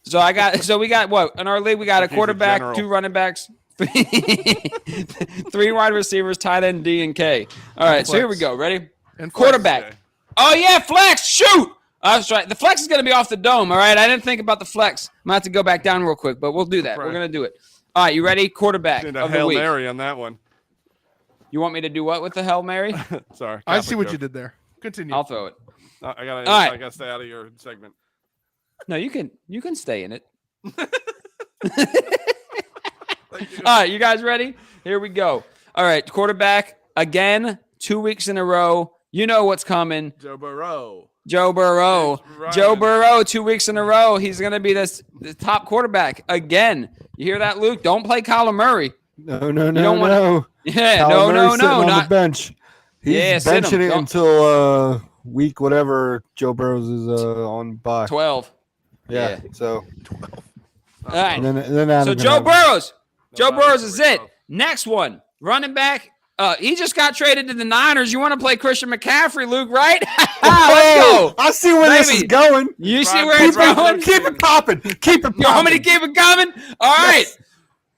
So we got what in our league? We got a quarterback, 2 running backs, 3 wide receivers, tight end D and K. All right, so here we go. Ready? And quarterback. Flex. Oh yeah, flex. Shoot. That's right. The flex is going to be off the dome. All right. I didn't think about the flex. I'm going to have to go back down real quick, but we'll do that. Right. We're going to do it. All right. You ready? Quarterback Need of a the Hail week. Mary on that one. You want me to do what with the Hail Mary? Sorry. I see what joke. you did there. Continue. I'll throw it. I gotta right. stay out of your segment. No, you can stay in it. All right, you guys ready? Here we go. All right, quarterback again, 2 weeks in a row. You know what's coming. Joe Burrow. Joe Burrow, 2 weeks in a row. He's going to be the top quarterback again. You hear that, Luke? Don't play Kyler Murray. No. Yeah, Kyler Murray's sitting on not the bench. He's sit benching him. it until week whatever Joe Burrows is on bye. 12. Yeah. So. All right. And then So Joe Burrows. Joe Burrows is it. Next one, running back. He just got traded to the Niners. You want to play Christian McCaffrey, Luke, right? Let's go. I see where this is going. You see where it's going? Keep it popping. Keep it popping. You want me to keep it coming? All right.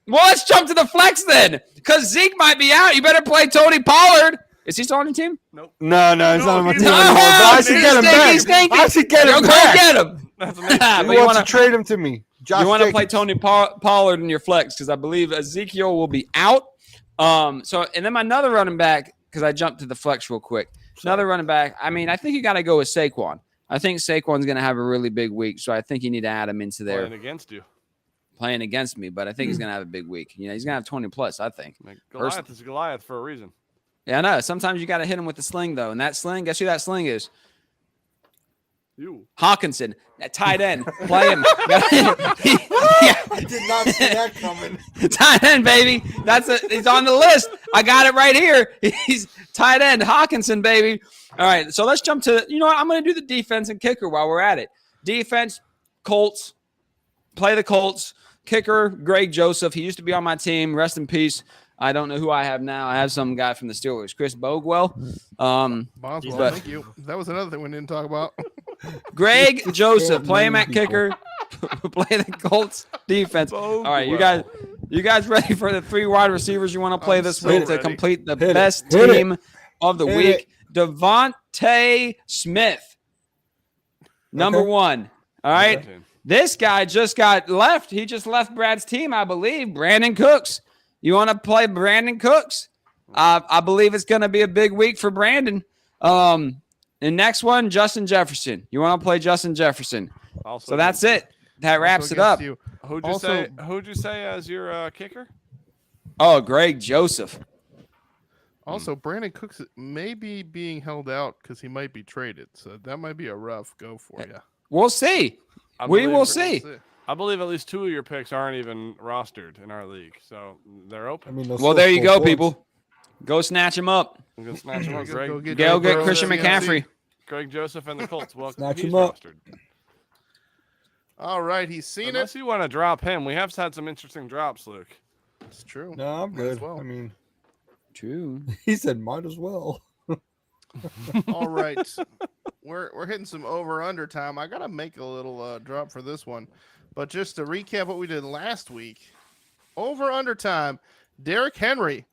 Well, let's jump to the flex then, because Zeke might be out. You better play Tony Pollard. Is he still on your team? Nope. No, he's not on my team No, anymore. But I should get him back. stinky. I should get him Go back. get him. He wants to trade him to me. Josh You want to play Jacobs. Tony Pollard in your flex because I believe Ezekiel will be out. And then my another running back, because I jumped to the flex real quick. Another running back. I mean, I think you got to go with Saquon. I think Saquon's going to have a really big week, so I think you need to add him into there. Playing against me, but I think he's going to have a big week. He's going to have 20 plus, I think. Goliath is Goliath for a reason. Yeah, I know. Sometimes you got to hit him with the sling, though. And that sling, guess who that sling is? You. Hawkinson, that tight end. Play him. I did not see that coming. Tight end, baby. He's on the list. I got it right here. He's tight end, Hawkinson, baby. All right, so let's jump to, I'm going to do the defense and kicker while we're at it. Defense, Colts. Play the Colts. Kicker, Greg Joseph. He used to be on my team. Rest in peace. I don't know who I have now. I have some guy from the Steelers, Chris Boswell. Boswell, thank you. That was another thing we didn't talk about. Greg Joseph, play him at kicker. Play the Colts defense. All right, you guys ready for the 3 wide receivers you want to play this week to complete the best team of the week? Devontae Smith, number 1. All right, this guy just got left. He just left Brad's team, I believe. Brandon Cooks. You want to play Brandon Cooks? I believe it's going to be a big week for Brandon. And next one, Justin Jefferson. You want to play Justin Jefferson? So that's it. That wraps it up. Who'd you say as your kicker? Oh, Greg Joseph. Also, Brandon Cooks may be being held out because he might be traded. So that might be a rough go for you. We'll see. We will see. I believe at least 2 of your picks aren't even rostered in our league, so they're open. I mean, Well, there you go, people. Go snatch him up. I'm gonna snatch him up. Greg, go get Christian McCaffrey. Greg Joseph and the Colts. Welcome. Snatch He's him up. rostered. All right, he's seen Unless you want to drop him. We have had some interesting drops, Luke. It's true. No, I'm Might as good. well. I mean, true. He said might as well. All right, we're hitting some over/under time. I gotta make a little drop for this one, but just to recap what we did last week, over/under time. Derrick Henry.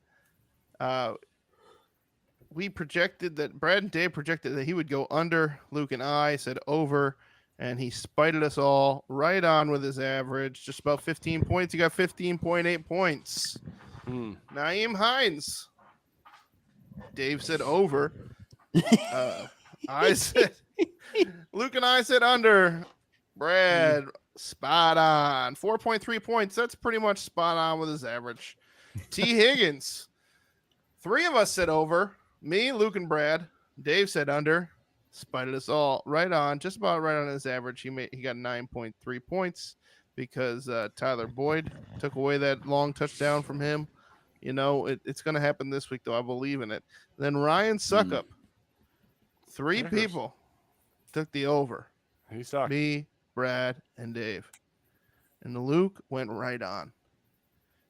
We projected that Brad and Dave projected that he would go under. Luke and I said over, and he spited us all right on with his average, just about 15 points. He got 15.8 points. Naeem Hines. Dave said over. I said Luke and I said under. Brad spot on. 4.3 points. That's pretty much spot on with his average. T. Higgins. 3 of us said over. Me, Luke, and Brad. Dave said under. Spited us all right on, just about right on his average. He got 9.3 points because Tyler Boyd took away that long touchdown from him. You know, it's going to happen this week, though. I believe in it. Then Ryan Suckup. 3 people took the over. He sucked. Me, Brad, and Dave. And Luke went right on.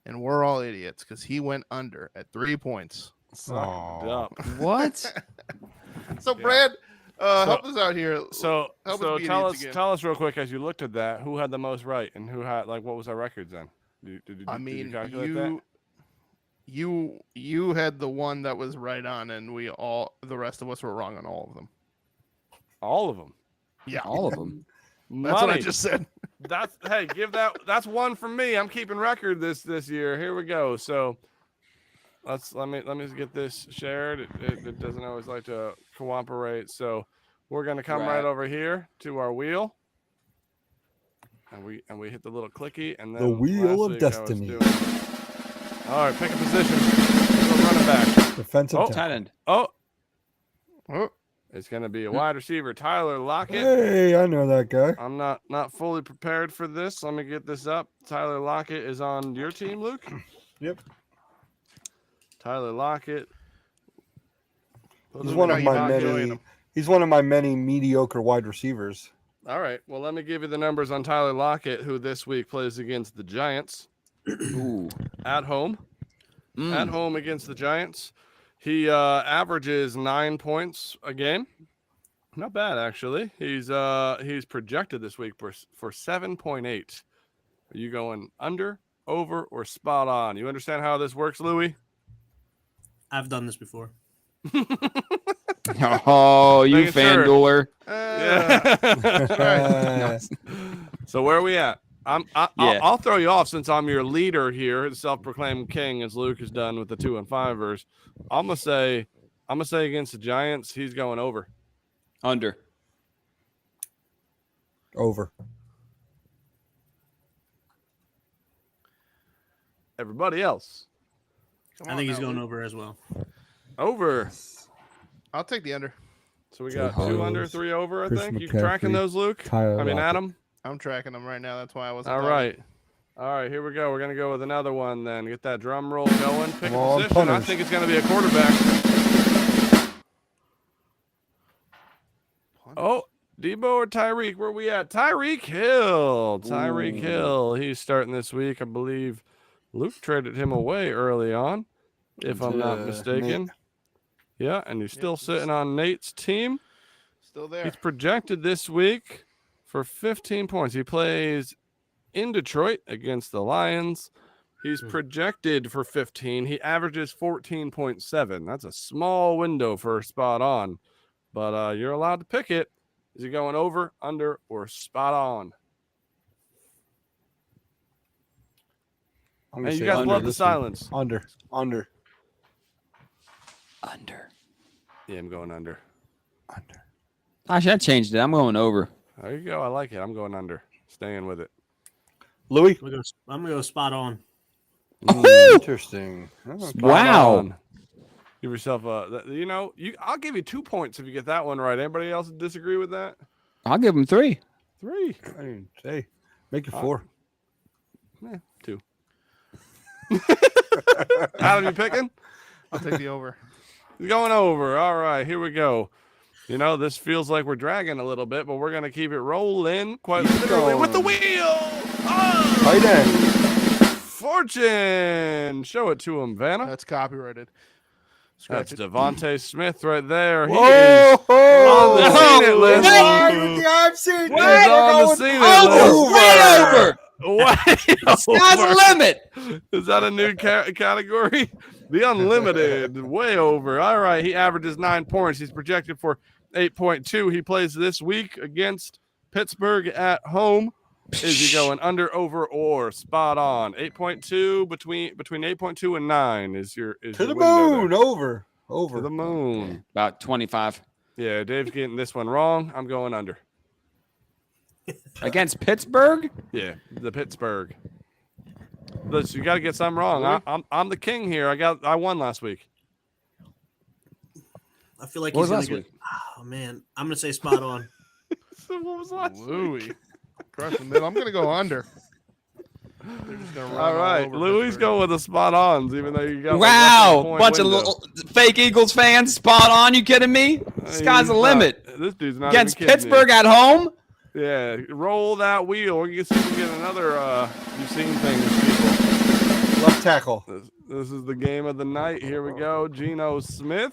And we're all idiots because he went under at 3 points. Sucked up. What? So, Brad, help us out here. So tell us real quick, as you looked at that, who had the most right and who had, like, what was our records then? Did you calculate that? You had the one that was right on, and the rest of us were wrong on all of them. All of them. Yeah, all of them. That's what I just said. That's one from me. I'm keeping record this year. Here we go. So let me get this shared. It doesn't always like to cooperate. So we're gonna come right over here to our wheel. And we hit the little clicky, and then the wheel of destiny. All right, pick a position. Running back. Defensive tight end. Oh. It's going to be a wide receiver, Tyler Lockett. Hey, I know that guy. I'm not fully prepared for this. Let me get this up. Tyler Lockett is on your team, Luke? Yep. Tyler Lockett. He's one of my many mediocre wide receivers. All right. Well, let me give you the numbers on Tyler Lockett, who this week plays against the Giants. Ooh. At home. At home against the Giants. He averages 9 points a game. Not bad, actually. He's projected this week for 7.8. Are you going under, over, or spot on? You understand how this works, Louie? I've done this before. Oh, you FanDueler. Right. So where are we at? I'll throw you off since I'm your leader here, the self-proclaimed king, as Luke has done with the 2 and 5ers. I'm gonna say against the Giants, he's going over. Under. Over. Everybody else. I think he's going over as well. Over. I'll take the under. So we got 2 under, 3 over, I Christian think. You McCaffrey, tracking those, Luke? Adam? I'm tracking them right now. That's why I wasn't. All right, here we go. We're going to go with another one then. Get that drum roll going. Pick a position. Punters. I think it's going to be a quarterback. Oh, Debo or Tyreek? Where are we at? Tyreek Hill. Tyreek Hill. He's starting this week. I believe Luke traded him away early on, if I'm not mistaken. Nate. Yeah, and he's still sitting on Nate's team. Still there. He's projected this week for 15 points. He plays in Detroit against the Lions. He's projected for 15. He averages 14.7. That's a small window for spot on, but you're allowed to pick it. Is he going over, under, or spot on? And you guys love the silence. Under. Yeah, I'm going under. Actually, I changed it. I'm going over. There you go. I like it. I'm going under. Staying with it. Louis? I'm gonna go spot on. Interesting. Wow. Give yourself I'll give you 2 points if you get that one right. Anybody else disagree with that? I'll give him 3. 3. I mean, hey, make it 4. 2. Adam, you picking? I'll take the over. He's going over. All right, here we go. This feels like we're dragging a little bit, but we're going to keep it rolling quite literally with the wheel. Oh! Right in. Fortune. Show it to him, Vanna. That's copyrighted. Scratch That's it. Devontae Smith right there. He Whoa! is on the scene it list. I've seen He's on the scene it list. Way over. Way Sky's the limit. Is that a new category? The unlimited, way over. All right, he averages 9 points. He's projected for 8.2. He plays this week against Pittsburgh at home. Is he going under, over, or spot on? 8.2 between 8.2 and 9 is your to the window moon. there. Over To the moon. About 25 Yeah, Dave's getting this one wrong. I'm going under. against Pittsburgh. Yeah, the Pittsburgh. Listen, you got to get something wrong. I'm the king here. I won last week. I feel like What he's was gonna last get. Oh man, I'm gonna say spot on. So what was last Louis. Across the middle. I'm going to go under. They're just going to run All right, over Louis Pittsburgh. going with the spot ons, even though you got Wow, like bunch of little fake Eagles fans. Spot on. You kidding me? Sky's the limit. This dude's not Against even kidding Pittsburgh you. at home. Yeah, roll that wheel. We can see if we can get another. You've seen things, people. Left tackle. This is the game of the night. Here we go. Geno Smith.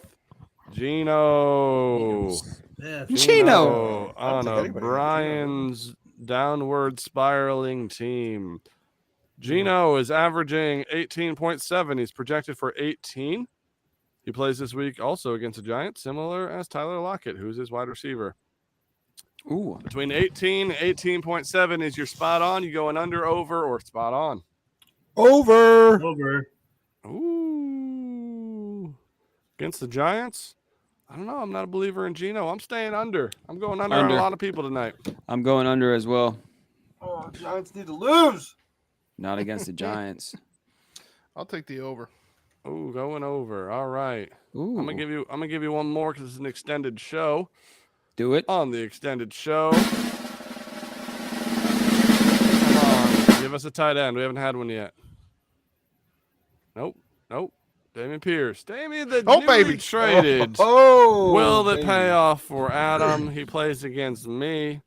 Geno. Yeah, Geno. On O'Brien's downward spiraling team. Geno is averaging 18.7. He's projected for 18. He plays this week also against the Giants, similar as Tyler Lockett, who's his wide receiver. Ooh. Between 18 and 18.7 is your spot on. You going under, over, or spot on? Over. Ooh. Against the Giants? I don't know. I'm not a believer in Geno. I'm staying under. I'm going under on a lot of people tonight. I'm going under as well. Oh, Giants need to lose. Not against the Giants. I'll take the over. Ooh, going over. All right. Ooh. I'm gonna give you one more because it's an extended show. Do it. On the extended show. Come on. Give us a tight end. We haven't had one yet. Nope. Damian Pierce. Damian the newly baby. traded. Will it pay off for Adam? He plays against me.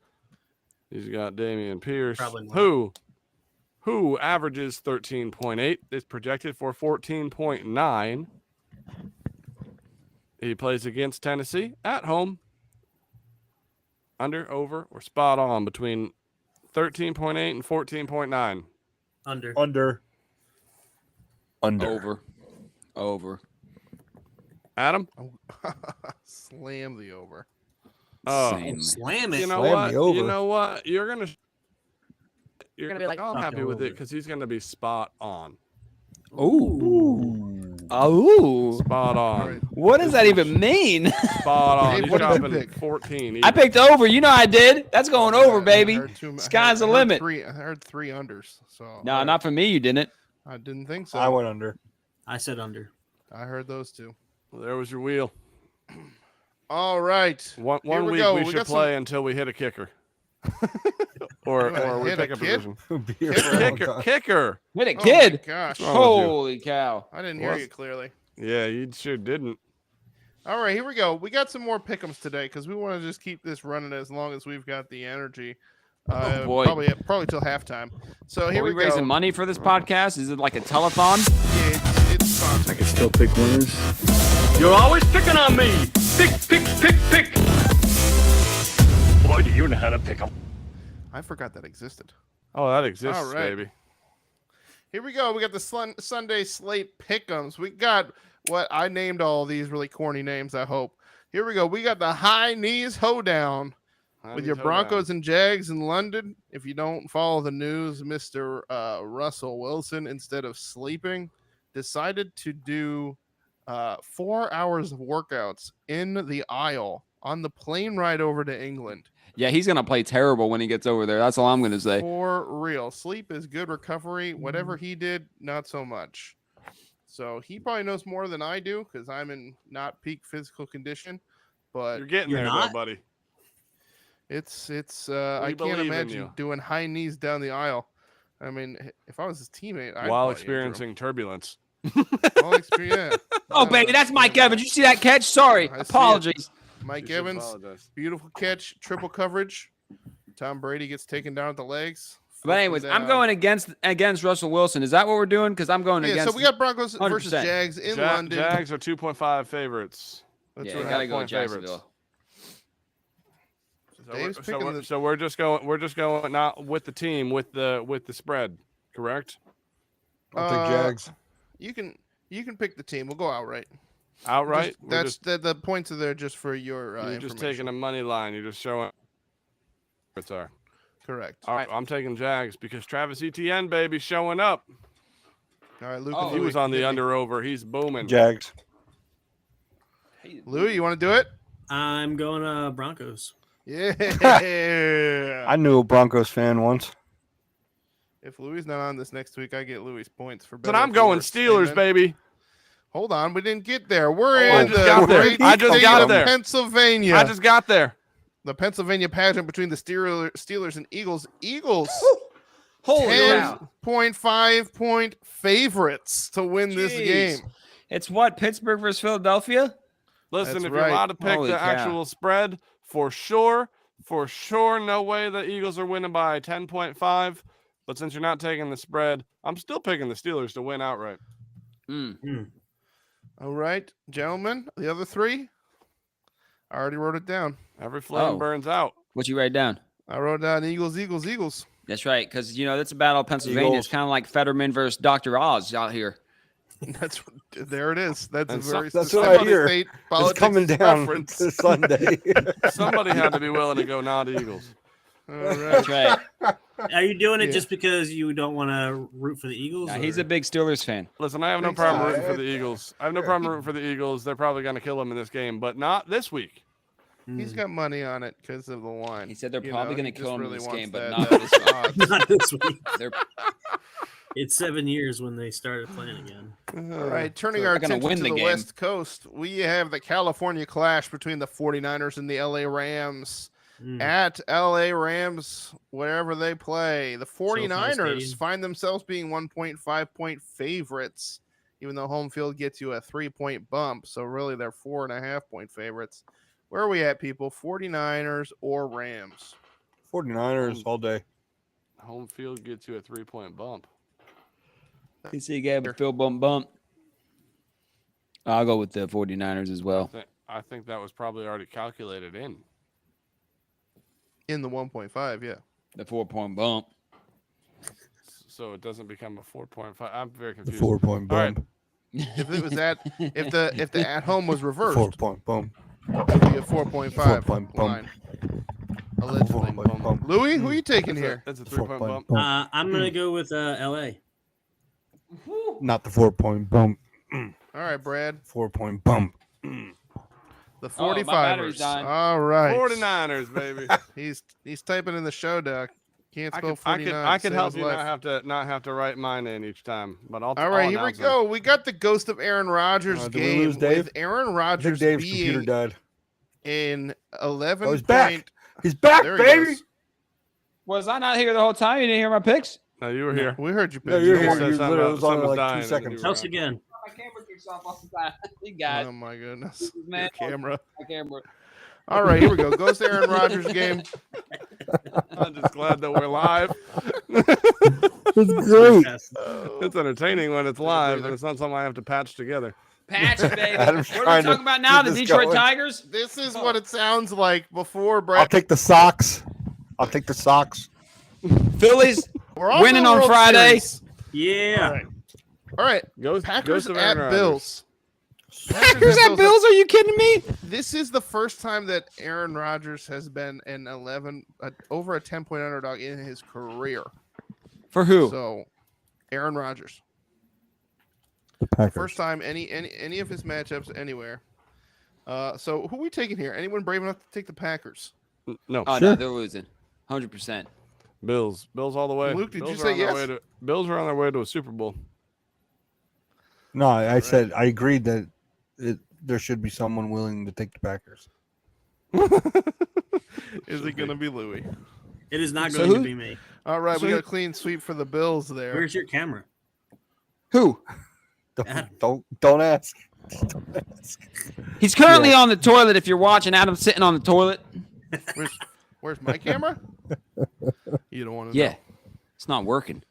He's got Damian Pierce. Probably not. Who averages 13.8. Is projected for 14.9. He plays against Tennessee at home. Under, over, or spot on between 13.8 and 14.9. Under. Over. Adam? Slam the over. Same. Slam it. You know Slam what? me over. You know what? You're gonna be like, oh, I'm happy with it because he's gonna be spot on. Ooh. Oh. Spot on. Right. What does that even mean? Spot on. Dave, He's what did you dropping pick? 14. I picked over. You know I did. That's going over, I baby. heard Sky's the I heard limit. I heard 3 unders. So No, not for me. You didn't. I didn't think so. I went under. I said under. I heard those 2. Well, there was your wheel. All right. One Here we week go. we We should got some- play until we hit a kicker. or we hit a pick a kid? position. Kicker. With a Oh, kid. my gosh. wrong with you? Holy cow. I didn't hear What? you clearly. Yeah, you sure didn't. All right, here we go. We got some more pick'ems today because we want to just keep this running as long as we've got the energy. Oh, boy. Probably till halftime. So here Are we we raising go. money for this podcast? Is it like a telethon? Yeah, it's sponsored. I can still pick winners. You're always picking on me. Pick. Boy, do you know how to pick 'em. I forgot that existed. Oh, that exists, All right. baby. Here we go. We got the Sunday slate pick'ems. We got what I named all these really corny names, I hope. Here we go. We got the high knees hoedown with your Broncos and Jags in London. If you don't follow the news, Mr. Russell Wilson, instead of sleeping, decided to do 4 hours of workouts in the aisle on the plane ride over to England. Yeah, he's going to play terrible when he gets over there. That's all I'm going to say. For real. Sleep is good recovery. Whatever he did, not so much. So he probably knows more than I do because I'm in not peak physical condition. But You're getting You're there, not? though, buddy. it's We I can't believe in imagine you. doing high knees down the aisle. I mean, if I was his teammate, I'd While probably experiencing turbulence. injure him. While experience, yeah. Oh, baby, that's Mike Evans. You see that catch? Sorry. I see it. Apologies. Mike You should Evans, apologize. beautiful catch, triple coverage. Tom Brady gets taken down at the legs. But anyways, flips him I'm down. going against Russell Wilson. Is that what we're doing? Because I'm going Yeah, against. so we got Broncos versus 100%. Jags in London. Jags are 2.5 favorites. That's Yeah, what you gotta happened. go with Jacksonville. Dave's picking the- So we're just going not with the team, with the spread, correct? I'll take Jags. You can pick the team. We'll go outright. Outright. That's the points are there just for your You're just information. taking a money line. You're just showing. It's our. Correct. All right, I'm taking Jags because Travis Etienne, baby, showing up. All right, Luke. Oh, and He Louis, was on the hit me. under over. He's booming. Jags. Louis, you want to do it? I'm going Broncos. Yeah. I knew a Broncos fan once. If Louis not on this next week, I get Louis points for. But better I'm or going worse. Steelers, Amen. baby. Hold on, we didn't get there. We're I in just the got there. great I just state got of there. Pennsylvania. I just got there. The Pennsylvania pageant between the Steelers and Eagles. Eagles, Holy cow. 10.5 point favorites to win this Jeez. game. It's what? Pittsburgh versus Philadelphia? Listen, That's if you're right. allowed to pick Holy the cow. actual spread, for sure, no way the Eagles are winning by 10.5. But since you're not taking the spread, I'm still picking the Steelers to win outright. All right, gentlemen, the other three. I already wrote it down. Every flame burns out. What you write down? I wrote down Eagles, Eagles, Eagles. That's right, because that's a battle of Pennsylvania. Eagles. It's kind of like Fetterman versus Dr. Oz out here. That's there it is. That's And a very that's specific what I hear. state It's politics coming down reference. to Sunday. Somebody had to be willing to go not Eagles. All right. That's right. Are you doing it Yeah. just because you don't want to root for the Eagles? Nah, he's or- a big Steelers fan. Listen, I have no Thanks, problem guys. rooting for the Eagles. I have no problem rooting for the Eagles. They're probably going to kill them in this game, but not this week. He's got money on it because of the line. He said they're You probably know, going he to kill just him in really this wants game, but that- not that this week. odds. Not this week. They're It's 7 years when they started playing again. All right, turning So our they're gonna attention win to the the game. West Coast, we have the California clash between the 49ers and the LA Rams. At LA Rams, wherever they play, the 49ers Stadium. find themselves being 1.5 point favorites, even though home field gets you a 3-point bump. So really, they're 4.5 point favorites. Where are we at, people? 49ers or Rams? 49ers all day. Home field gets you a 3-point bump. PC gave a Phil bump. I'll go with the 49ers as well. I think that was probably already calculated in. In the 1.5, yeah. The 4-point bump. So it doesn't become a 4.5. I'm very The confused. 4-point All right. bump. If it was if the at home was reversed, 4-point bump. it'd be a 4.5 4-point bump. line. Allegedly. 4-point bump. Louis, who are you taking here? That's a 3-point 4-point bump. bump. I'm going to go with LA. Not the 4-point bump. All right, Brad. 4-point bump. The Oh, my battery's 45ers. dying. All right. 49ers, baby. He's typing in the show doc. Can't I spell could, 49. I could save help his you life. not have to write mine in each time, but I'll. All right, I'll here we announce them. go. We got the ghost of Aaron Rodgers Did we game lose Dave? with Aaron I think Rodgers Dave's computer being died. in 11 Oh, he's back. point. He's back, There he baby. goes. Was I not here the whole time? You didn't hear my picks? No, you were here. We heard you. No, Pedro. you're You here. said You something literally about was on someone's like dying, 2 and then seconds. you were Tell us out. again. My camera kicks off all the time. You guys, Oh my goodness. man. Your camera. My camera. All right, here we go. Ghost of Aaron Rodgers game. I'm just glad that we're live. It's great. It's entertaining when it's live, and it's not something I have to patch together. Patch, baby. Adam's What are we trying to talking about now? keep The this Detroit going. Tigers? This is what it sounds like before I'll Brad. take the socks. I'll take the socks. Phillies We're on winning the on World Friday. Series. Yeah. All right. Ghost Packers of at Aaron Rodgers. Bills. Packers at Bills? Are you kidding me? This is the first time that Aaron Rodgers has been an over a 10-point underdog in his career. For who? So, Aaron Rodgers. The Packers. First time any of his matchups anywhere. So who are we taking here? Anyone brave enough to take the Packers? No, Oh, no, they're losing. 100%. Bills all the way. Luke, did you Bills say are on their yes? way to- Bills are on their way to a Super Bowl. No, I said I agreed that there should be someone willing to take the Packers. Is it going to be Louis? It is not going to be me. All right, we got a clean sweep for the Bills there. Where's your camera? Who? Don't ask. He's currently on the toilet. If you're watching, Adam's sitting on the toilet. Where's my camera? You don't want to Yeah, know. it's not working.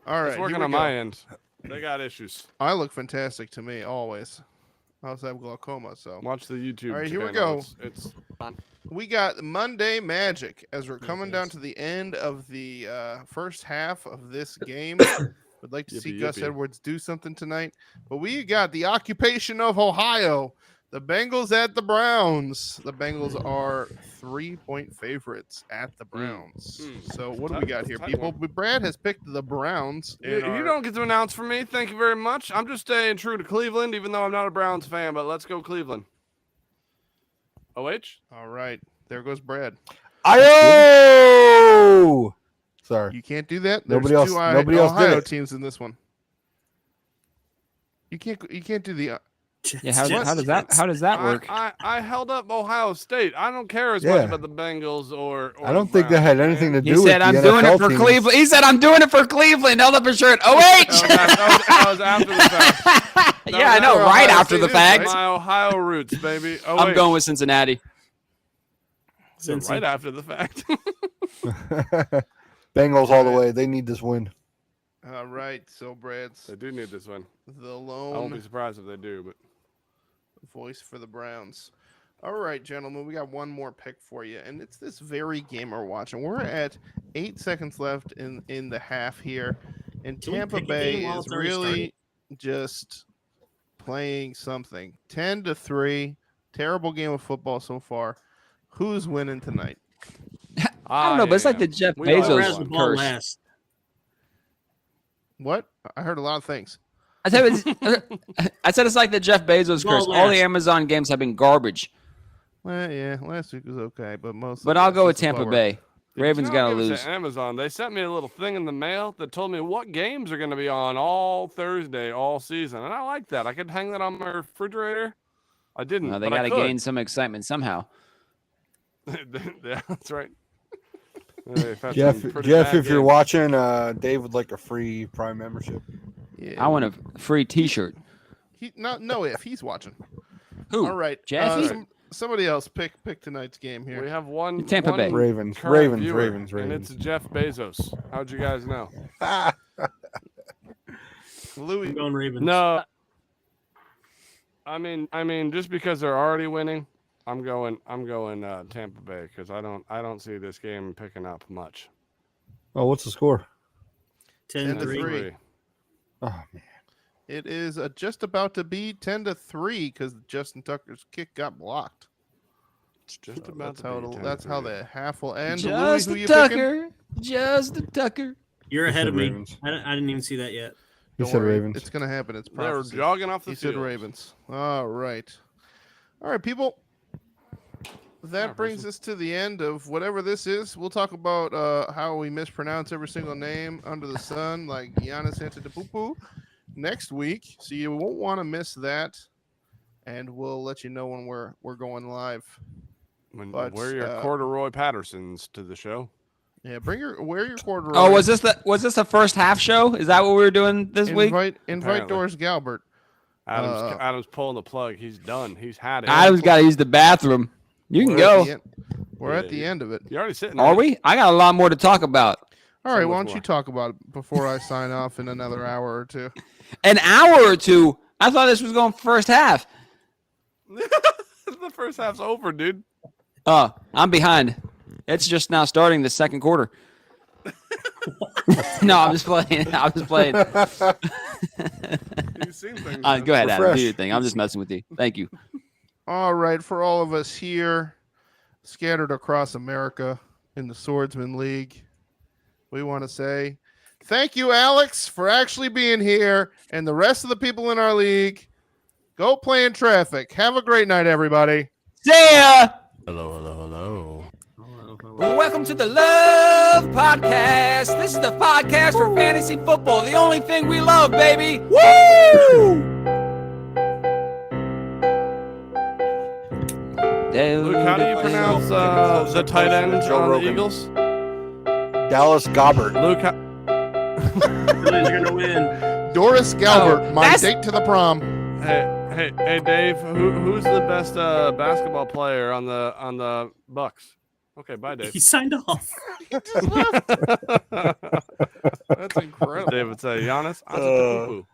All right, It's working on my end. They got issues. I look fantastic to me always. I also have glaucoma, so Watch the YouTube. All right, here we channel. go. It's fun. We got Monday Magic as we're coming down to the end of the first half of this game. Would like to see Yippee, Gus yippee. Edwards do something tonight, but we got the occupation of Ohio. The Bengals at the Browns. The Bengals are 3-point favorites at the Browns. So what do we got here, people? Brad has picked the Browns. You don't get to announce for me. Thank you very much. I'm just staying true to Cleveland, even though I'm not a Browns fan. But let's go Cleveland. OH. All right, there goes Brad. Ayo! Sorry, you can't do that. Nobody There's else. two Nobody else did Ohio it. teams in this one. You can't do the. Yeah, how does that work? I held up Ohio State. I don't care as Yeah. much about the Bengals or I don't the think that Browns, had man. anything to do He with said, the "I'm NFL doing it for teams. Cleveland." He said, "I'm doing it for Cleveland." Held up his shirt. OH. That was after the fact. Yeah, I know. Ohio Right after State the is, fact. right? My Ohio roots, baby. I'm going with Cincinnati. So right after the fact. Bengals all the way. They need this win. All right, so Brad's They do need this one. the I won't be lone surprised if they do, but voice for the Browns. All right, gentlemen, we got one more pick for you, and it's this very game we're watching. We're at 8 seconds left in the half here, and Can we Tampa pick a Bay game while is it's already really just playing something. 10-3, terrible game of football so far. Who's winning tonight? I don't know, but it's like the Jeff We all Who has the Bezos ball curse. last? What? I heard a lot of things. I said it's like the Jeff Bezos Ball curse. All the last. Amazon games have been garbage. Well, yeah, last week was okay, but most. But I'll go with Tampa Bay. Ravens got to give it lose. Amazon. They sent me a little thing in the mail that told me what games are going to be on all Thursday, all season, and I like that. I could hang that on my refrigerator. I didn't. They but got I to could. gain some excitement somehow. Yeah, that's right. They've had Jeff, some pretty if bad you're games. watching, Dave would like a free Prime membership. Yeah. I want a free T-shirt. No, if he's watching. Who? All right, Jeffy? somebody else pick tonight's game here. We have one. Tampa one Bay. Ravens, current Ravens, viewer, Ravens, and Ravens. it's Jeff Bezos. How'd you guys know? Louis. I'm going Ravens. No. I mean, just because they're already winning, I'm going Tampa Bay because I don't see this game picking up much. Oh, what's the score? 10-3. 10-3. Oh man, It is just about to be 10-3 because Justin Tucker's kick got blocked. It's just So about that's how the half will end. Louis, Just who a you picking? Tucker. Just a Tucker. You're ahead said of me. Ravens. I didn't even see that yet. He Don't said worry, Ravens. It's gonna happen. It's They're prophecy. jogging off the He said field. Ravens. All right, people. That Yeah, brings us to the end of whatever this is. We'll talk about how we mispronounce every single name under the sun, like Giannis Antetokounmpo, next week. So you won't want to miss that, and we'll let you know when we're going live. But, Wear your corduroy Pattersons to the show. Yeah, wear your corduroy. Oh, was this the first half show? Is that what we were doing this week? Invite Apparently. Doris Galbert. Adam's pulling the plug. He's done. He's had it. Adam's got to use the bathroom. You can go. We're at the end of it. You're already sitting. Are there. we? I got a lot more to talk about. All right, So why much don't more. you talk about it before I sign off in another hour or two? An hour or two. I thought this was going first half. The first half's over, dude. Oh, I'm behind. It's just now starting the second quarter. No, I'm just playing. I'm just playing. You've seen things. Go ahead, Adam. Refresh. Do your thing. I'm just messing with you. Thank you. All right, for all of us here scattered across America in the Swordsman League, we want to say thank you, Alex, for actually being here, and the rest of the people in our league. Go play in traffic. Have a great night, everybody. See ya. Hello. Hello. Welcome to the Love Podcast. This is the podcast for fantasy football. The only thing we love, baby. Woo! Luke, how do you pronounce the tight end on the Eagles? Dallas Gobbert. Luke, Phillies are gonna win. Doris Galbert, my date to the prom. Hey, Dave. Who's the best basketball player on the Bucks? Okay, bye, Dave. He signed off. That's incredible. Dave would say Giannis Antetokounmpo.